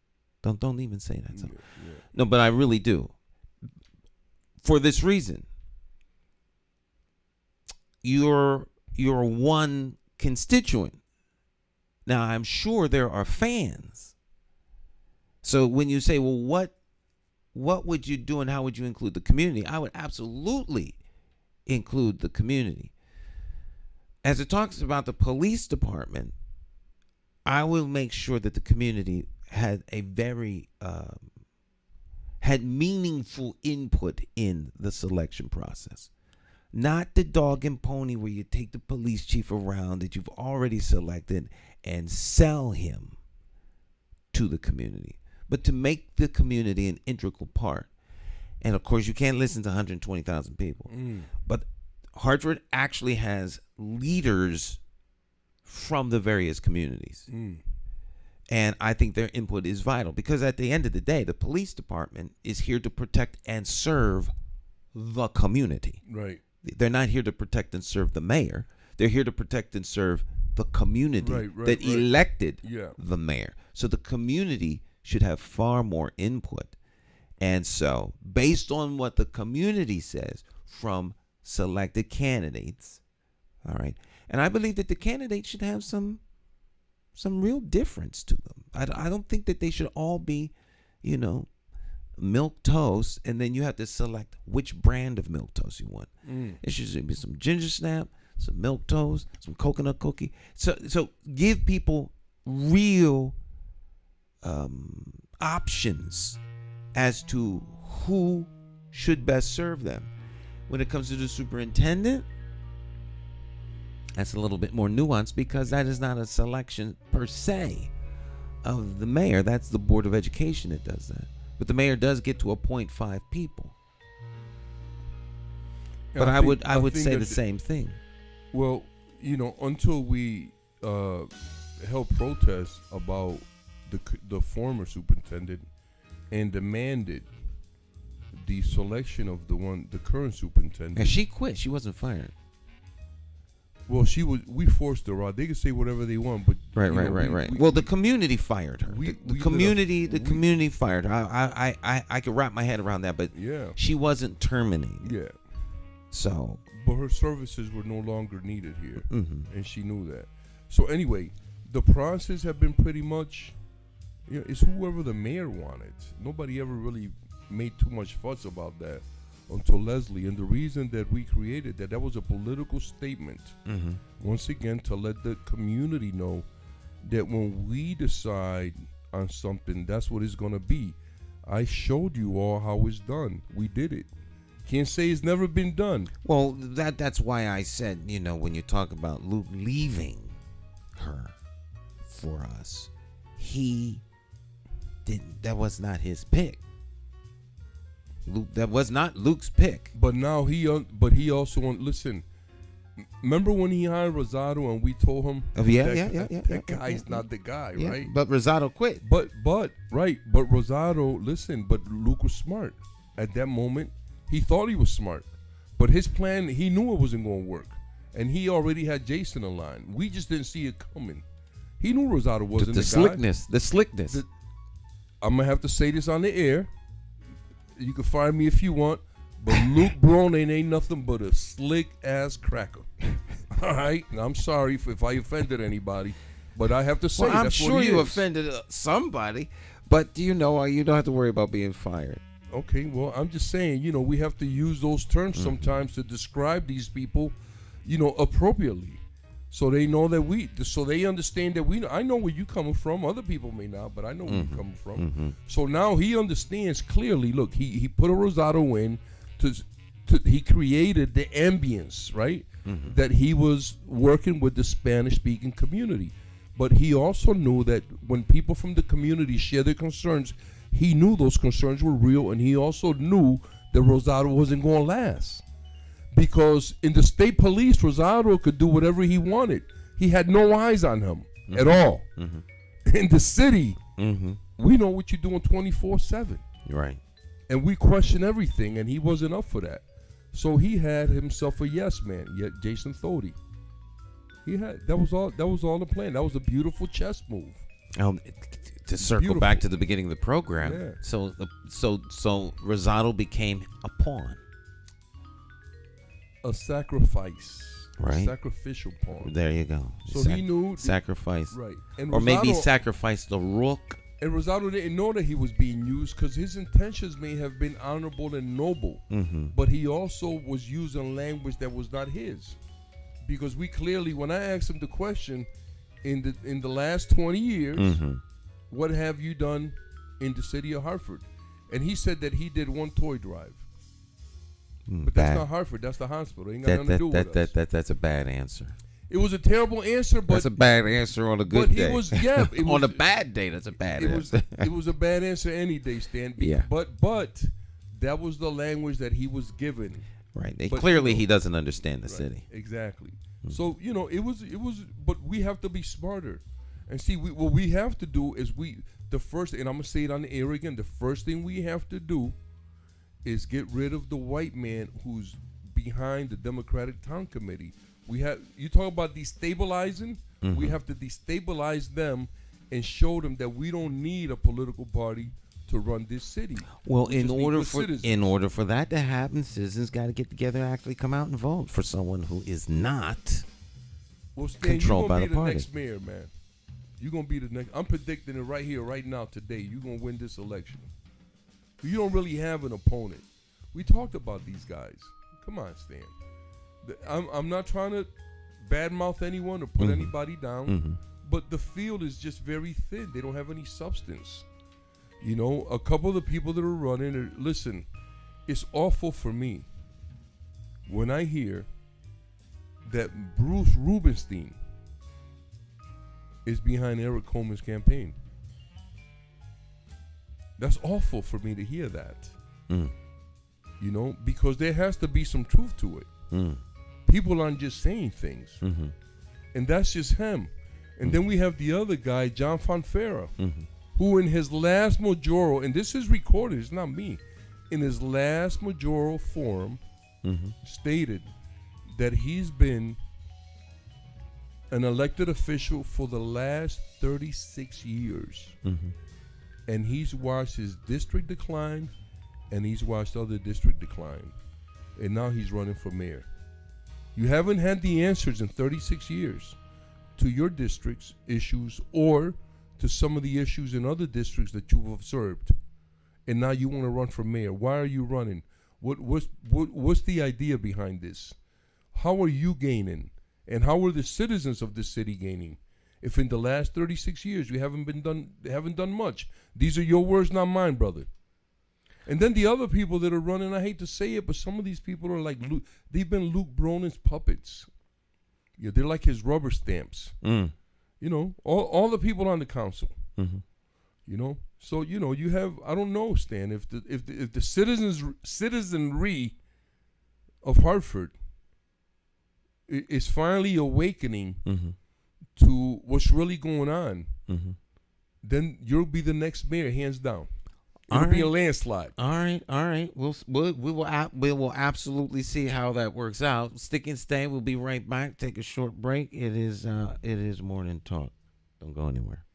Don't even say that. So. Yeah. No, but I really do. For this reason, you're one constituent. Now, I'm sure there are fans. So when you say, well, what would you do and how would you include the community? I would absolutely include the community. As it talks about the police department, I will make sure that the community had a very had meaningful input in the selection process. Not the dog and pony where you take the police chief around that you've already selected and sell him to the community, but to make the community an integral part. And of course, you can't listen to 120,000 people. But Hartford actually has leaders from the various communities. And I think their input is vital because at the end of the day, the police department is here to protect and serve the community. Right. They're not here to protect and serve the mayor. They're here to protect and serve the community that elected the mayor. So the community should have far more input. And so, based on what the community says from selected candidates, all right, and I believe that the candidates should have some real difference to them. I don't think that they should all be, milk toast, and then you have to select which brand of milk toast you want. It should be some ginger snap, some milk toast, some coconut cookie. So give people real options as to who should best serve them. When it comes to the superintendent, that's a little bit more nuanced because that is not a selection per se of the mayor. That's the Board of Education that does that. But the mayor does get to appoint 5 people. But I would say the same thing. Well, until we held protests about the former superintendent and demanded the selection of the current superintendent. And she quit. She wasn't fired. Well, we forced her out. They can say whatever they want, but right. Well, the community fired her. The community fired her. I could wrap my head around that, but she wasn't terminated. Yeah. So. But her services were no longer needed here, and she knew that. So anyway, the process have been pretty much, it's whoever the mayor wanted. Nobody ever really made too much fuss about that until Leslie. And the reason that we created that was a political statement, once again, to let the community know that when we decide on something, that's what it's going to be. I showed you all how it's done. We did it. Can't say it's never been done. Well, that's why I said, when you talk about Luke leaving her for us, that was not his pick. That was not Luke's pick. But now he also listen. Remember when he hired Rosado and we told him that guy's not the guy, right? But Rosado quit. But Rosado, listen, but Luke was smart. At that moment, he thought he was smart. But his plan, he knew it wasn't going to work. And he already had Jason in line. We just didn't see it coming. He knew Rosado wasn't the guy. The slickness. I'm going to have to say this on the air. You can find me if you want, but Luke Bornin ain't nothing but a slick ass cracker. All right, and I'm sorry if I offended anybody, but I have to say I'm that's sure what he you is. offended somebody, but you don't have to worry about being fired. Okay, well, I'm just saying, we have to use those terms sometimes to describe these people, appropriately. So they know that so they understand that I know where you coming from. Other people may not, but I know where you coming from. So now he understands clearly. Look, he put a Rosado in he created the ambience, right? That he was working with the Spanish-speaking community. But he also knew that when people from the community share their concerns, he knew those concerns were real, and he also knew that Rosado wasn't going to last. Because in the state police, Rosado could do whatever he wanted. He had no eyes on him at all. In the city, we know what you're doing 24/7. Right. And we question everything, and he wasn't up for that. So he had himself a yes man, Jason Thody. That was all the plan. That was a beautiful chess move. To circle back to the beginning of the program, so Rosado became a pawn. A sacrifice, right? A sacrificial pawn. There you go. So he knew sacrifice, right? And or maybe sacrifice the rook And Rosado didn't know that he was being used because his intentions may have been honorable and noble. But he also was using language that was not his. Because we clearly, when I asked him the question, in the last 20 years, what have you done in the city of Hartford? And he said that he did one toy drive. But that's not Hartford. That's the hospital. It ain't got nothing to do with us. That's a bad answer. It was a terrible answer, but that's a bad answer on a good day. On a bad day, that's a bad answer. It was a bad answer any day, Stan. Yeah. But that was the language that he was given. Right. Clearly, he doesn't understand the city. Exactly. So it was. But we have to be smarter, and see. What we have to do is the first, and I'm gonna say it on the air again. The first thing we have to do is get rid of the white man who's behind the Democratic Town Committee. You talk about destabilizing. We have to destabilize them and show them that we don't need a political party to run this city. Well, in order for that to happen, citizens got to get together and actually come out and vote for someone who is not controlled by the party. Next mayor, man. You're gonna be the next. I'm predicting it right here, right now, today. You're gonna win this election. You don't really have an opponent. We talked about these guys. Come on, Stan. I'm not trying to badmouth anyone or put anybody down, but the field is just very thin. They don't have any substance. A couple of the people that are running, listen, it's awful for me when I hear that Bruce Rubenstein is behind Eric Coleman's campaign. That's awful for me to hear that. Because there has to be some truth to it. People aren't just saying things. And that's just him. And then we have the other guy, John Fonfera, who in his last majoral, and this is recorded, it's not me, in his last majoral forum, stated that he's been an elected official for the last 36 years. And he's watched his district decline, and he's watched other district decline. And now he's running for mayor. You haven't had the answers in 36 years to your district's issues or to some of the issues in other districts that you've observed. And now you want to run for mayor. Why are you running? What's the idea behind this? How are you gaining? And how are the citizens of this city gaining? If in the last 36 years you haven't done much. These are your words, not mine, brother. And then the other people that are running, I hate to say it, but some of these people are like they've been Luke Bornin's puppets. They're like his rubber stamps. All the people on the council. So you have, I don't know, Stan, if the citizenry of Hartford is finally awakening to what's really going on, then you'll be the next mayor, hands down. It'll be a landslide. All right. We will absolutely see how that works out. Stick and stay. We'll be right back. Take a short break. It is Morning Talk. Don't go anywhere.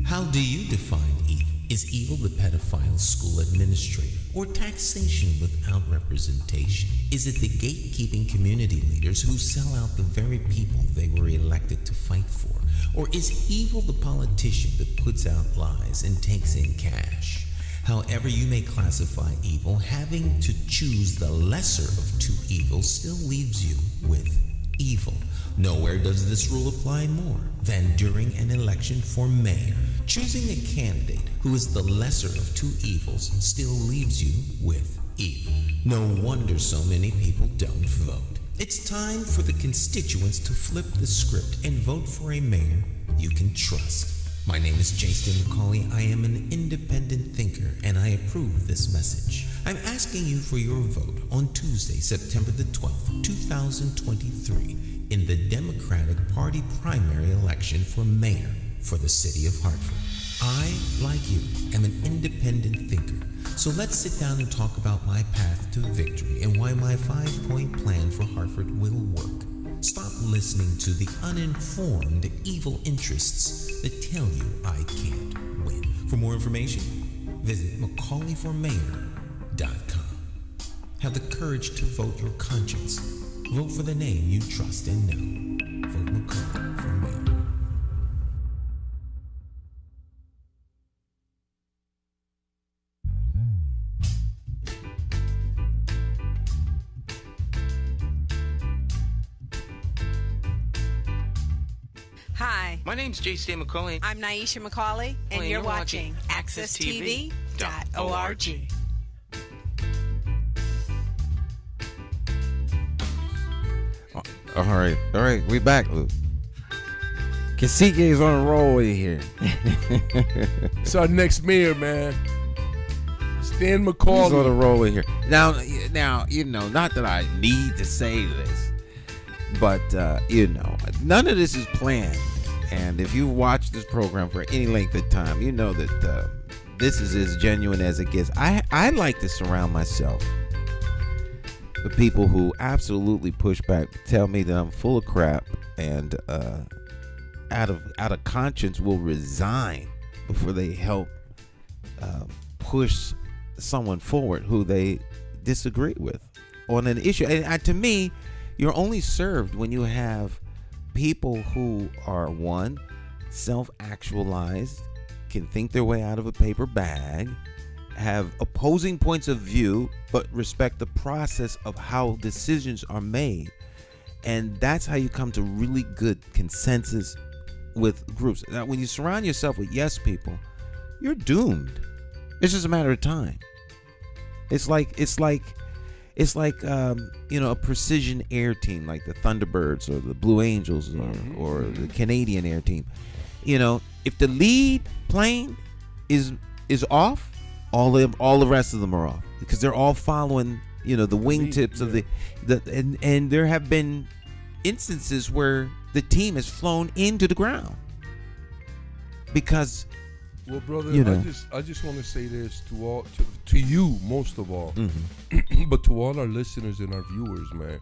How do you define evil? Is evil the pedophile school administrator or taxation without representation? Is it the gatekeeping community leaders who sell out the very people they were elected to fight for? Or is evil the politician that puts out lies and takes in cash? However you may classify evil, having to choose the lesser of two evils still leaves you with evil. Nowhere does this rule apply more than during an election for mayor. Choosing a candidate who is the lesser of two evils still leaves you with evil. No wonder so many people don't vote. It's time for the constituents to flip the script and vote for a mayor you can trust. My name is Jason McCauley. I am an independent thinker, and I approve this message. I'm asking you for your vote on Tuesday, September the 12th, 2023, in the Democratic Party primary election for mayor for the city of Hartford. I, like you, am an independent thinker. So let's sit down and talk about my path to victory and why my 5-point plan for Hartford will work. Stop listening to the uninformed evil interests that tell you I can't win. For more information, visit McCauleyformayor.com. Have the courage to vote your conscience Vote for the name you trust and know. Vote McCauley for mayor. Hi, My name's J.C. McCauley. I'm Naisha McCauley, and you're watching AccessTV.org. All right, we back, Luke. Kasike is on a roll in here. It's our next mayor, man. Stan He's McCauley. on a roll in here. Now, not that I need to say this, but none of this is planned. And if you watch this program for any length of time, you know that this is as genuine as it gets. I like to surround myself with people who absolutely push back, tell me that I'm full of crap, and out of conscience will resign before they help push someone forward who they disagree with on an issue. And to me, you're only served when you have people who are, one, self-actualized, can think their way out of a paper bag, have opposing points of view, but respect the process of how decisions are made. And that's how you come to really good consensus with groups. Now, when you surround yourself with yes people, you're doomed. It's just a matter of time. It's like a precision air team, like the Thunderbirds or the Blue Angels or the Canadian air team. If the lead plane is off, all the rest of them are off, because they're all following the wingtips of the and there have been instances where the team has flown into the ground because, well, brother, I just want to say this to you most of all, but to all our listeners and our viewers, man.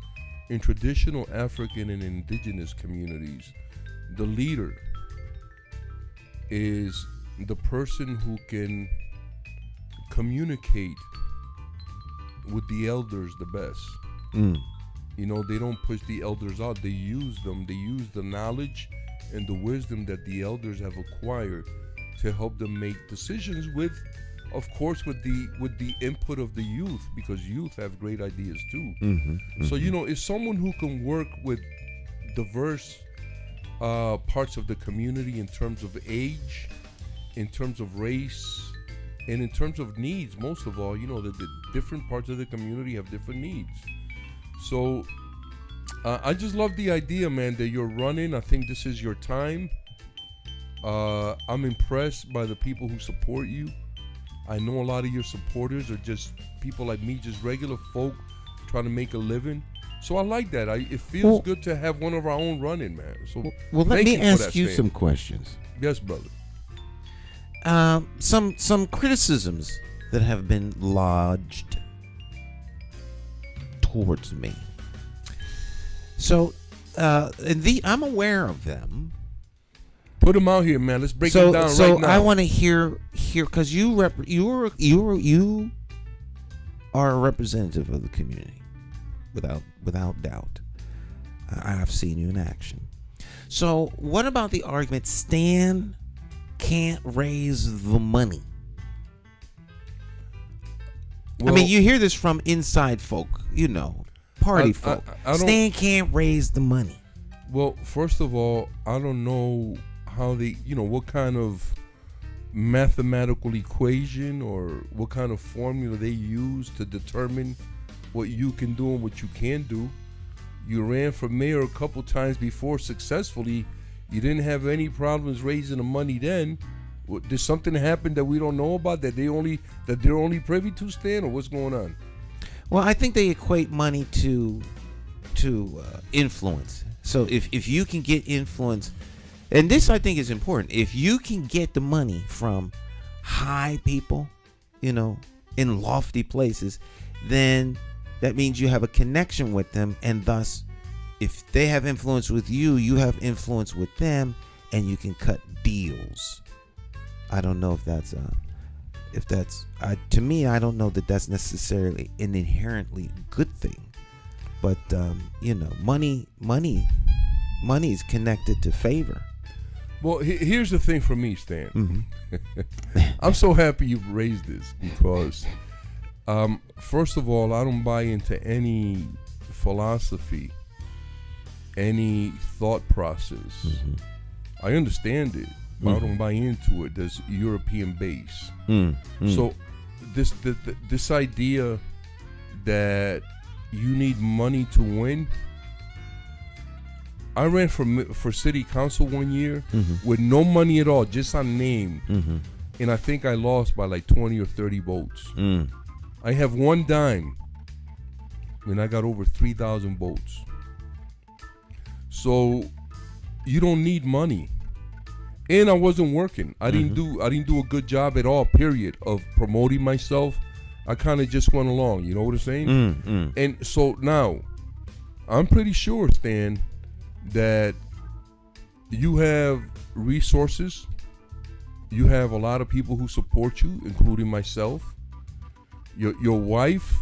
In traditional African and indigenous communities, the leader is the person who can communicate with the elders the best. They don't push the elders out. They use them. They use the knowledge and the wisdom that the elders have acquired to help them make decisions with the input of the youth, because youth have great ideas too. So it's someone who can work with diverse parts of the community in terms of age, in terms of race, and in terms of needs. Most of all, the different parts of the community have different needs. So I just love the idea, man, that you're running. I think this is your time. I'm impressed by the people who support you. I know a lot of your supporters are just people like me, just regular folk trying to make a living. So I like that. It feels good to have one of our own running, man. So let me ask you some questions. Yes, brother. Some criticisms that have been lodged towards me. So I'm aware of them. Put them out here, man. Let's break them down right now. So I want to hear because you are a representative of the community, without doubt. I've seen you in action. So what about the argument Stan can't raise the money? Well, I mean, you hear this from inside folk, party folk. Stan can't raise the money. Well, first of all, I don't know how they, what kind of mathematical equation or what kind of formula they use to determine what you can do and what you can't do. You ran for mayor a couple times before successfully. You didn't have any problems raising the money then. Did something happen that we don't know about that they're only privy to, Stan, or what's going on? Well, I think they equate money to influence. So if you can get influence, and this I think is important, if you can get the money from high people, in lofty places, then that means you have a connection with them, and thus, if they have influence with you, you have influence with them, and you can cut deals. I don't know if that's to me, I don't know that that's necessarily an inherently good thing. But money is connected to favor. Well, here's the thing for me, Stan. Mm-hmm. I'm so happy you raised this because, first of all, I don't buy into any philosophy, any thought process. Mm-hmm. I understand it, but I don't buy into it. There's European base. So this idea that you need money to win. I ran for city council one year with no money at all, just on name. And I think I lost by like 20 or 30 votes. I have one dime, and I got over 3,000 votes. So you don't need money. And I wasn't working. I didn't do a good job at all, period, of promoting myself. I kind of just went along, you know what I'm saying? And so now, I'm pretty sure, Stan, that you have resources. You have a lot of people who support you, including myself. Your wife,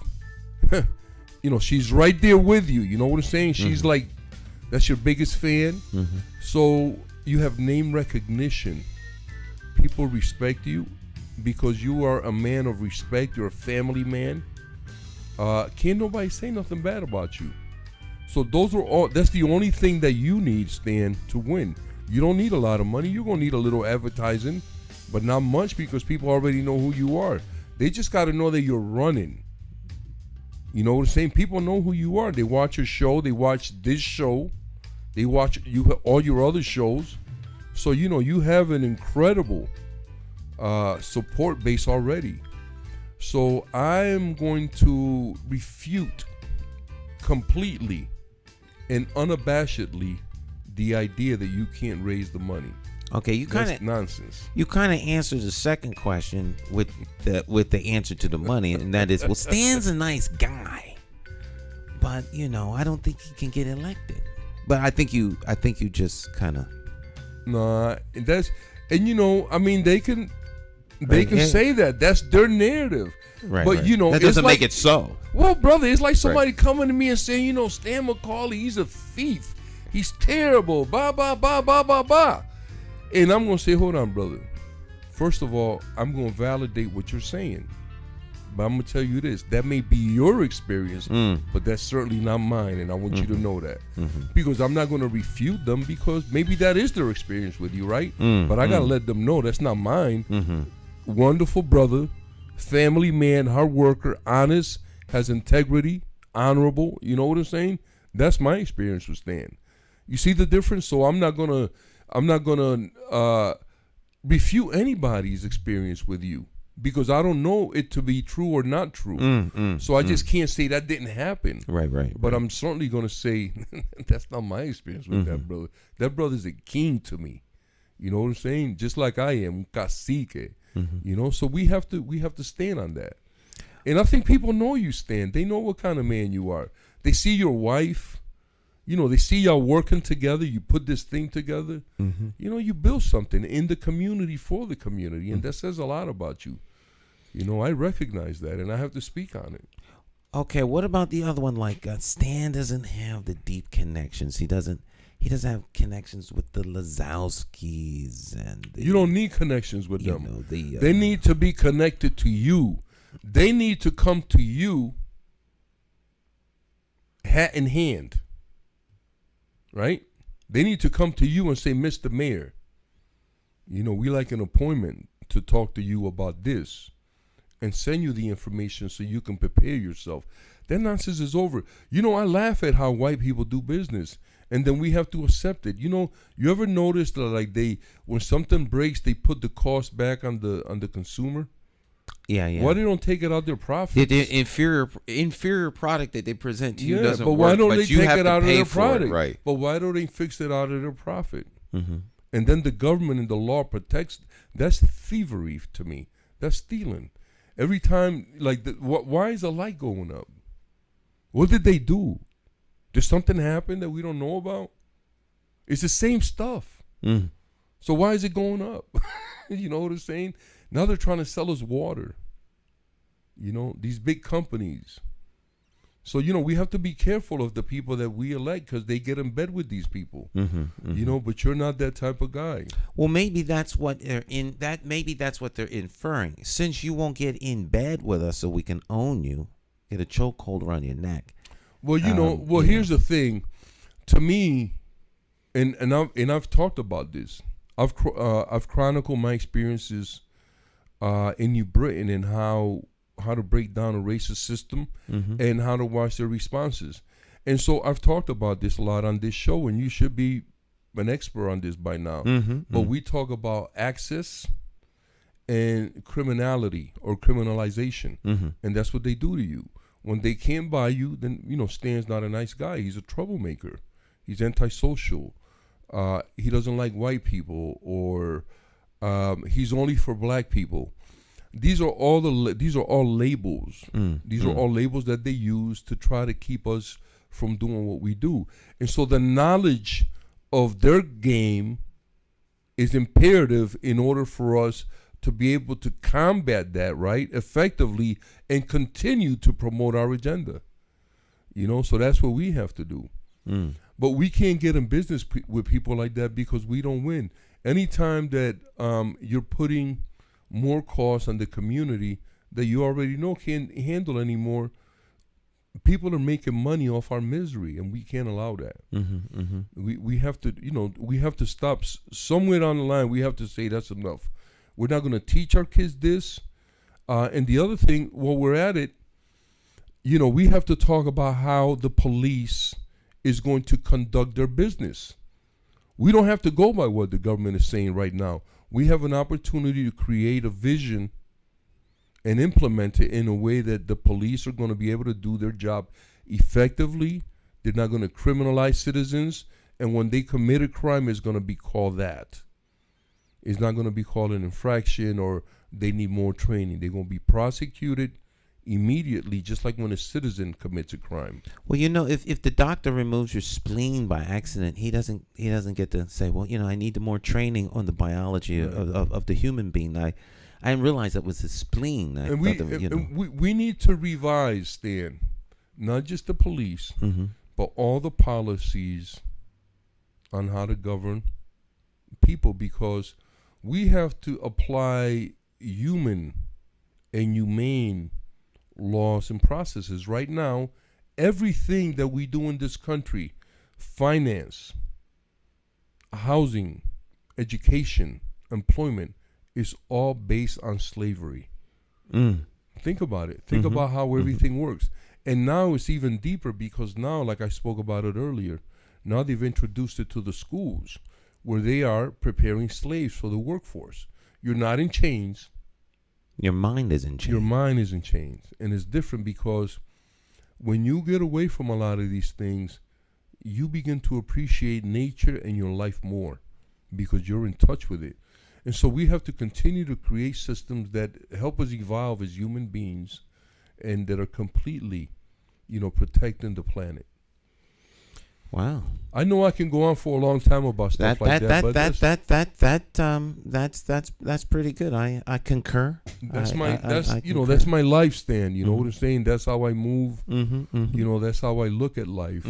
she's right there with you. You know what I'm saying? She's like, that's your biggest fan. So you have name recognition. People respect you because you are a man of respect. You're a family man. Can't nobody say nothing bad about you. So that's the only thing that you need, Stan, to win. You don't need a lot of money. You're going to need a little advertising, but not much because people already know who you are. They just got to know that you're running. You know what I'm saying? People know who you are. They watch your show. They watch this show. They watch all your other shows. So, you have an incredible support base already. So I am going to refute completely and unabashedly the idea that you can't raise the money. Okay, That's nonsense. You kind of answered the second question with the answer to the money, and that is, well, Stan's a nice guy, but I don't think he can get elected. But I think you just kind of. Nah, they can say that. That's their narrative. Right. But that doesn't make it so. Well, brother, it's like somebody coming to me and saying, Stan McCauley, he's a thief. He's terrible. Ba ba ba ba ba ba. And I'm gonna say, hold on, brother. First of all, I'm gonna validate what you're saying. But I'm gonna tell you this: that may be your experience, but that's certainly not mine, and I want you to know that. Because I'm not gonna refute them because maybe that is their experience with you, right? But I gotta let them know that's not mine. Wonderful brother, family man, hard worker, honest, has integrity, honorable. You know what I'm saying? That's my experience with Stan. You see the difference? So I'm not gonna refute anybody's experience with you because I don't know it to be true or not true. So I just can't say that didn't happen. Right. But I'm certainly gonna say that's not my experience with that brother. That brother's a king to me. You know what I'm saying? Just like I am, Kasike. So we have to stand on that. And I think people know you, Stan. They know what kind of man you are. They see your wife. They see y'all working together. You put this thing together. You build something in the community for the community, and that says a lot about you. I recognize that, and I have to speak on it. Okay, what about the other one? Like Stan doesn't have the deep connections. He doesn't have connections with the Lazowskis, and you don't need connections with them. They need to be connected to you. They need to come to you, hat in hand. Right? They need to come to you and say, Mr. Mayor, we like an appointment to talk to you about this and send you the information so you can prepare yourself. That nonsense is over. I laugh at how white people do business, and then we have to accept it. You ever notice that when something breaks, they put the cost back on the consumer? Yeah. Why they don't take it out their profits? The inferior product that they present to you doesn't but work. Why don't they take it out of their product? It, right. But why don't they fix it out of their profit? And then the government and the law protects. That's thievery to me. That's stealing. Every time, why is the light going up? What did they do? Did something happen that we don't know about? It's the same stuff. So why is it going up? You know what I'm saying? Now they're trying to sell us water. These big companies. So, we have to be careful of the people that we elect because they get in bed with these people. But you're not that type of guy. Well, maybe that's what they're inferring. Since you won't get in bed with us so we can own you, get a chokehold around your neck. Well, here's the thing. To me, and I've talked about this. I've chronicled my experiences in New Britain and how to break down a racist system and how to watch their responses. And so I've talked about this a lot on this show, and you should be an expert on this by now. But we talk about access and criminality or criminalization, and that's what they do to you. When they can't buy you, then, Stan's not a nice guy. He's a troublemaker. He's antisocial. He doesn't like white people, or he's only for black people. These are all labels. These are all labels that they use to try to keep us from doing what we do. And so the knowledge of their game is imperative in order for us to be able to combat that, right, effectively, and continue to promote our agenda. So that's what we have to do. But we can't get in business with people like that because we don't win. Anytime that you're putting more costs on the community that you already know can't handle anymore, people are making money off our misery, and we can't allow that. We have to, we have to stop somewhere down the line. We have to say that's enough. We're not going to teach our kids this. And the other thing, while we're at it, we have to talk about how the police is going to conduct their business. We don't have to go by what the government is saying right now. We have an opportunity to create a vision and implement it in a way that the police are going to be able to do their job effectively. They're not going to criminalize citizens. And when they commit a crime, it's going to be called that. It's not going to be called an infraction or they need more training. They're going to be prosecuted immediately, just like when a citizen commits a crime. Well, if the doctor removes your spleen by accident, he doesn't get to say, well, I need more training on the biology of the human being. I didn't realize that was the spleen. We need to revise, Stan, not just the police, but all the policies on how to govern people, because we have to apply human and humane laws and processes. Right now, everything that we do in this country, finance, housing, education, employment, is all based on slavery. Think about it. Think about how everything works. And now it's even deeper, because now, like I spoke about it earlier, now they've introduced it to the schools where they are preparing slaves for the workforce. You're not in chains. Your mind is in chains. Your mind is in chains. And it's different because when you get away from a lot of these things, you begin to appreciate nature and your life more because you're in touch with it. And so we have to continue to create systems that help us evolve as human beings and that are completely, protecting the planet. Wow. I know I can go on for a long time about stuff like that. That's pretty good. I concur. That's my life stand. You know what I'm saying? That's how I move. That's how I look at life.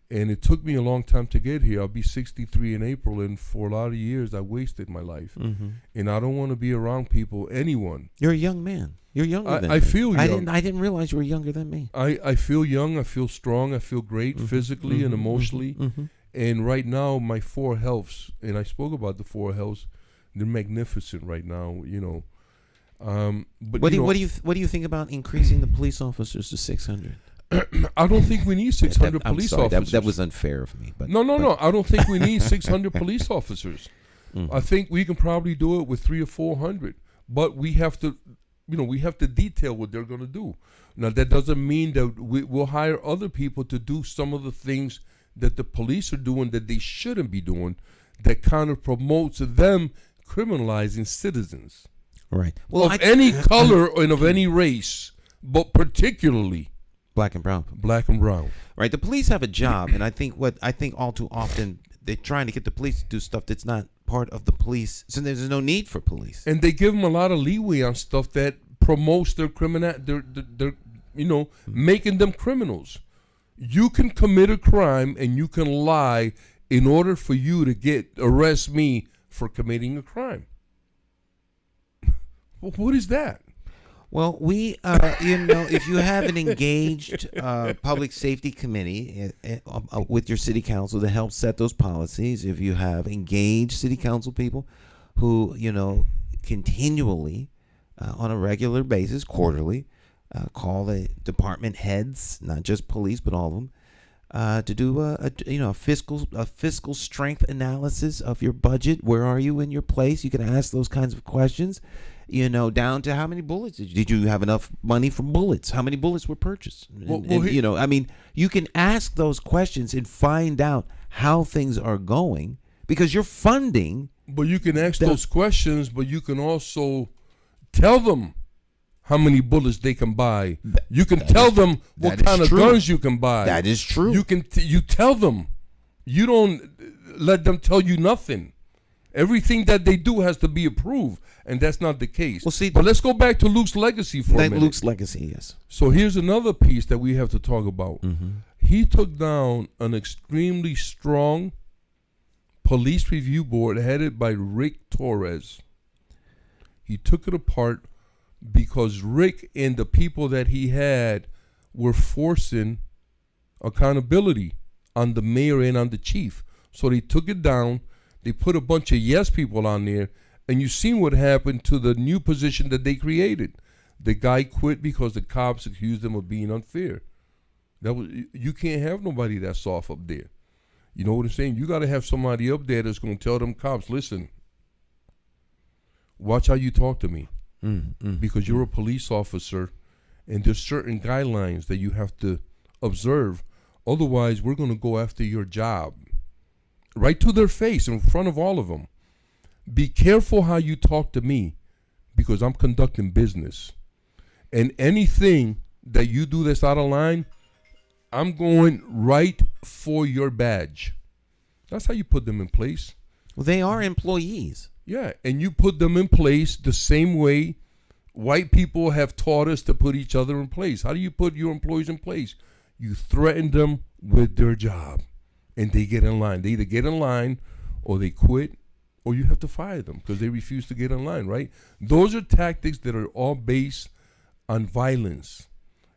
And it took me a long time to get here. I'll be 63 in April, and for a lot of years I wasted my life. And I don't want to be around people, anyone. You're a young man. You're younger than me. I feel young. I didn't realize you were younger than me. I feel young. I feel strong. I feel great physically and emotionally. And right now, my four healths, and I spoke about the four healths, they're magnificent right now. But what do you think about increasing the police officers to 600? I don't think we need 600 police officers. That was unfair of me. But No. I don't think we need 600 police officers. I think we can probably do it with 300 or 400. But we have to, we have to detail what they're going to do. Now, that doesn't mean that we'll hire other people to do some of the things that the police are doing that they shouldn't be doing, that kind of promotes them criminalizing citizens. Right. Well, of any color and of any race, but particularly black and brown. Black and brown. Right. The police have a job, and I think all too often they're trying to get the police to do stuff that's not part of the police, so there's no need for police. And they give them a lot of leeway on stuff that promotes their making them criminals. You can commit a crime and you can lie in order for you to arrest me for committing a crime. What is that? Well, we, if you have an engaged public safety committee with your city council to help set those policies, if you have engaged city council people who, continually, on a regular basis, quarterly, call the department heads, not just police, but all of them, to do a fiscal strength analysis of your budget. Where are you in your place? You can ask those kinds of questions. Down to how many bullets did you have enough money for bullets? How many bullets were purchased? You can ask those questions and find out how things are going because you're funding. But you can ask those questions, but you can also tell them how many bullets they can buy. You can tell them what kind of guns you can buy. That is true. You tell them. You don't let them tell you nothing. Everything that they do has to be approved, and that's not the case. Well, see, but let's go back to Luke's legacy for a minute. Luke's legacy, yes. So here's another piece that we have to talk about. Mm-hmm. He took down an extremely strong police review board headed by Rick Torres. He took it apart because Rick and the people that he had were forcing accountability on the mayor and on the chief. So they took it down. They put a bunch of yes people on there, and you've seen what happened to the new position that they created. The guy quit because the cops accused him of being unfair. You can't have nobody that's soft up there. You know what I'm saying? You got to have somebody up there that's going to tell them cops, listen, watch how you talk to me, because you're a police officer, and there's certain guidelines that you have to observe. Otherwise, we're going to go after your job. Right to their face in front of all of them. Be careful how you talk to me because I'm conducting business. And anything that you do that's out of line, I'm going right for your badge. That's how you put them in place. Well, they are employees. Yeah, and you put them in place the same way white people have taught us to put each other in place. How do you put your employees in place? You threaten them with their job. And they get in line. They either get in line or they quit or you have to fire them because they refuse to get in line, right? Those are tactics that are all based on violence.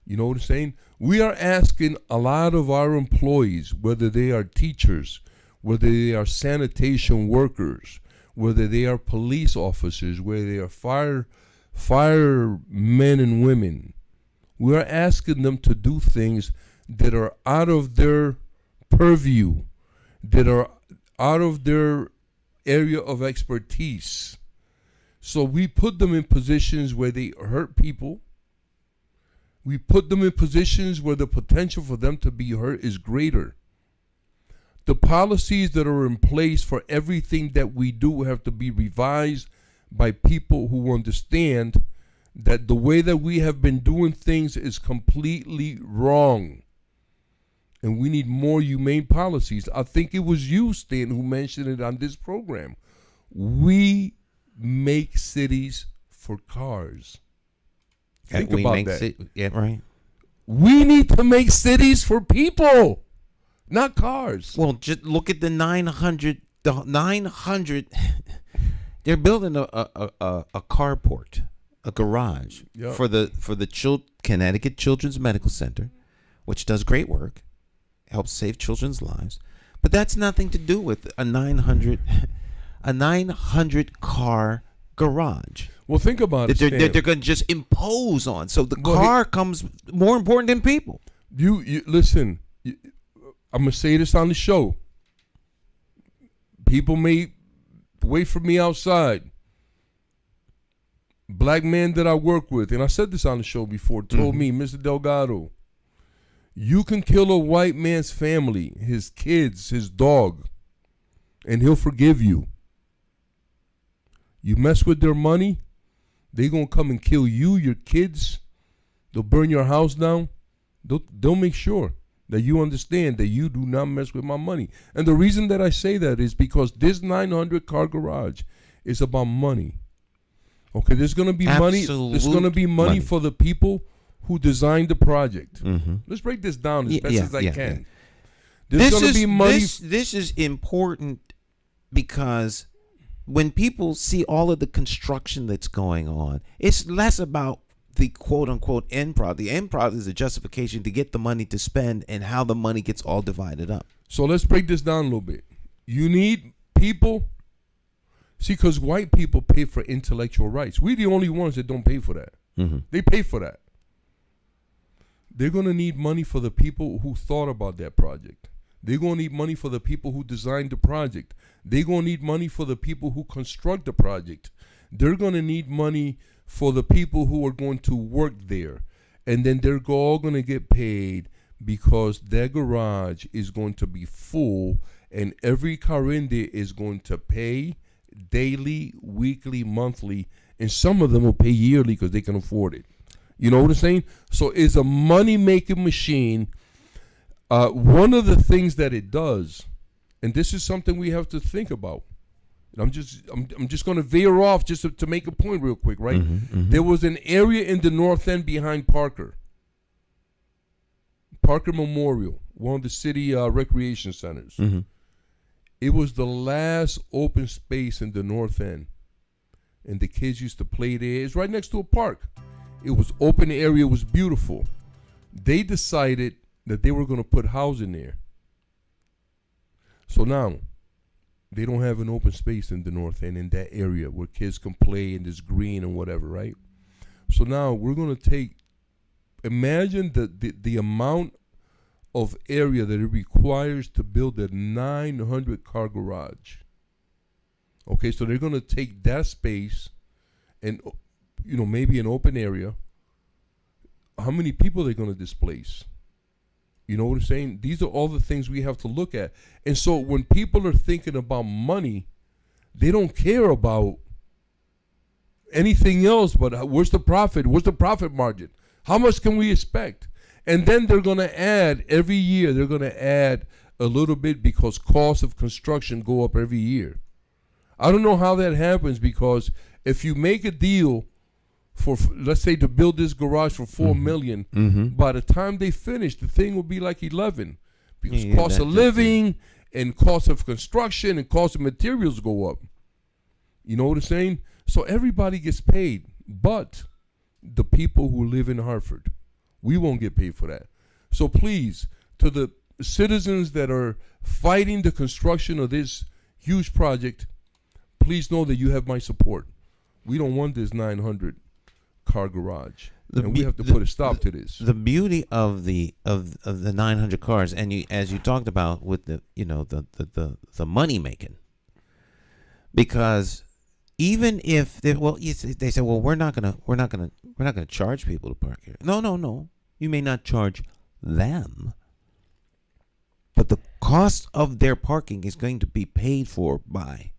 You know what I'm saying? We are asking a lot of our employees, whether they are teachers, whether they are sanitation workers, whether they are police officers, whether they are firemen and women. We are asking them to do things that are out of their purview, that are out of their area of expertise. So we put them in positions where they hurt people. We put them in positions where the potential for them to be hurt is greater. The policies that are in place for everything that we do have to be revised by people who understand that the way that we have been doing things is completely wrong. And we need more humane policies. I think it was you, Stan, who mentioned it on this program. We make cities for cars. Think about that. Yeah, right. We need to make cities for people, not cars. Well, just look at the 900. They're building a carport, a garage for the Connecticut Children's Medical Center, which does great work. Helps save children's lives, but that's nothing to do with a 900 car garage. Well, think about it. They're going to just impose on. So the car comes more important than people. You listen. I'm gonna say this on the show. People may wait for me outside. Black man that I work with, and I said this on the show before, told me, Mr. Delgado, you can kill a white man's family, his kids, his dog, and he'll forgive you. You mess with their money, they gonna come and kill you, your kids. They'll burn your house down. They'll make sure that you understand that you do not mess with my money. And the reason that I say that is because this 900 car garage is about money. Okay, there's gonna be money. There's gonna be money for the people who designed the project. Mm-hmm. Let's break this down as best as I can. Yeah. There's going to be money. This is important because when people see all of the construction that's going on, it's less about the quote-unquote end product. The end product is a justification to get the money to spend and how the money gets all divided up. So let's break this down a little bit. You need people. See, because white people pay for intellectual rights. We're the only ones that don't pay for that. Mm-hmm. They pay for that. They're going to need money for the people who thought about that project. They're going to need money for the people who designed the project. They're going to need money for the people who construct the project. They're going to need money for the people who are going to work there. And then they're all going to get paid because their garage is going to be full and every car in there is going to pay daily, weekly, monthly, and some of them will pay yearly because they can afford it. You know what I'm saying? So it's a money-making machine. One of the things that it does, and this is something we have to think about. And I'm just going to veer off just to make a point real quick, right? Mm-hmm. There was an area in the North End behind Parker Memorial, one of the city recreation centers. Mm-hmm. It was the last open space in the North End. And the kids used to play there. It's right next to a park. It was open area. It was beautiful. They decided that they were going to put housing there. So now, they don't have an open space in the North End in that area where kids can play and there's green and whatever, right? So now we're going to imagine the amount of area that it requires to build a 900-car garage. Okay, so they're going to take that space and, maybe an open area. How many people are they going to displace? You know what I'm saying? These are all the things we have to look at. And so when people are thinking about money, they don't care about anything else but where's the profit? What's the profit margin? How much can we expect? And then they're going to add, every year, they're going to add a little bit because costs of construction go up every year. I don't know how that happens because if you make a deal for, let's say, to build this garage for $4 million, by the time they finish, the thing will be like 11 because cost of living and cost of construction and cost of materials go up. You know what I'm saying? So everybody gets paid, but the people who live in Hartford, we won't get paid for that. So please, to the citizens that are fighting the construction of this huge project, please know that you have my support. We don't want this 900-car garage, and we have to put a stop to this. The beauty of the 900 cars, and as you talked about with the money making, because even if they say, well, we're not gonna charge people to park here. No. You may not charge them, but the cost of their parking is going to be paid for by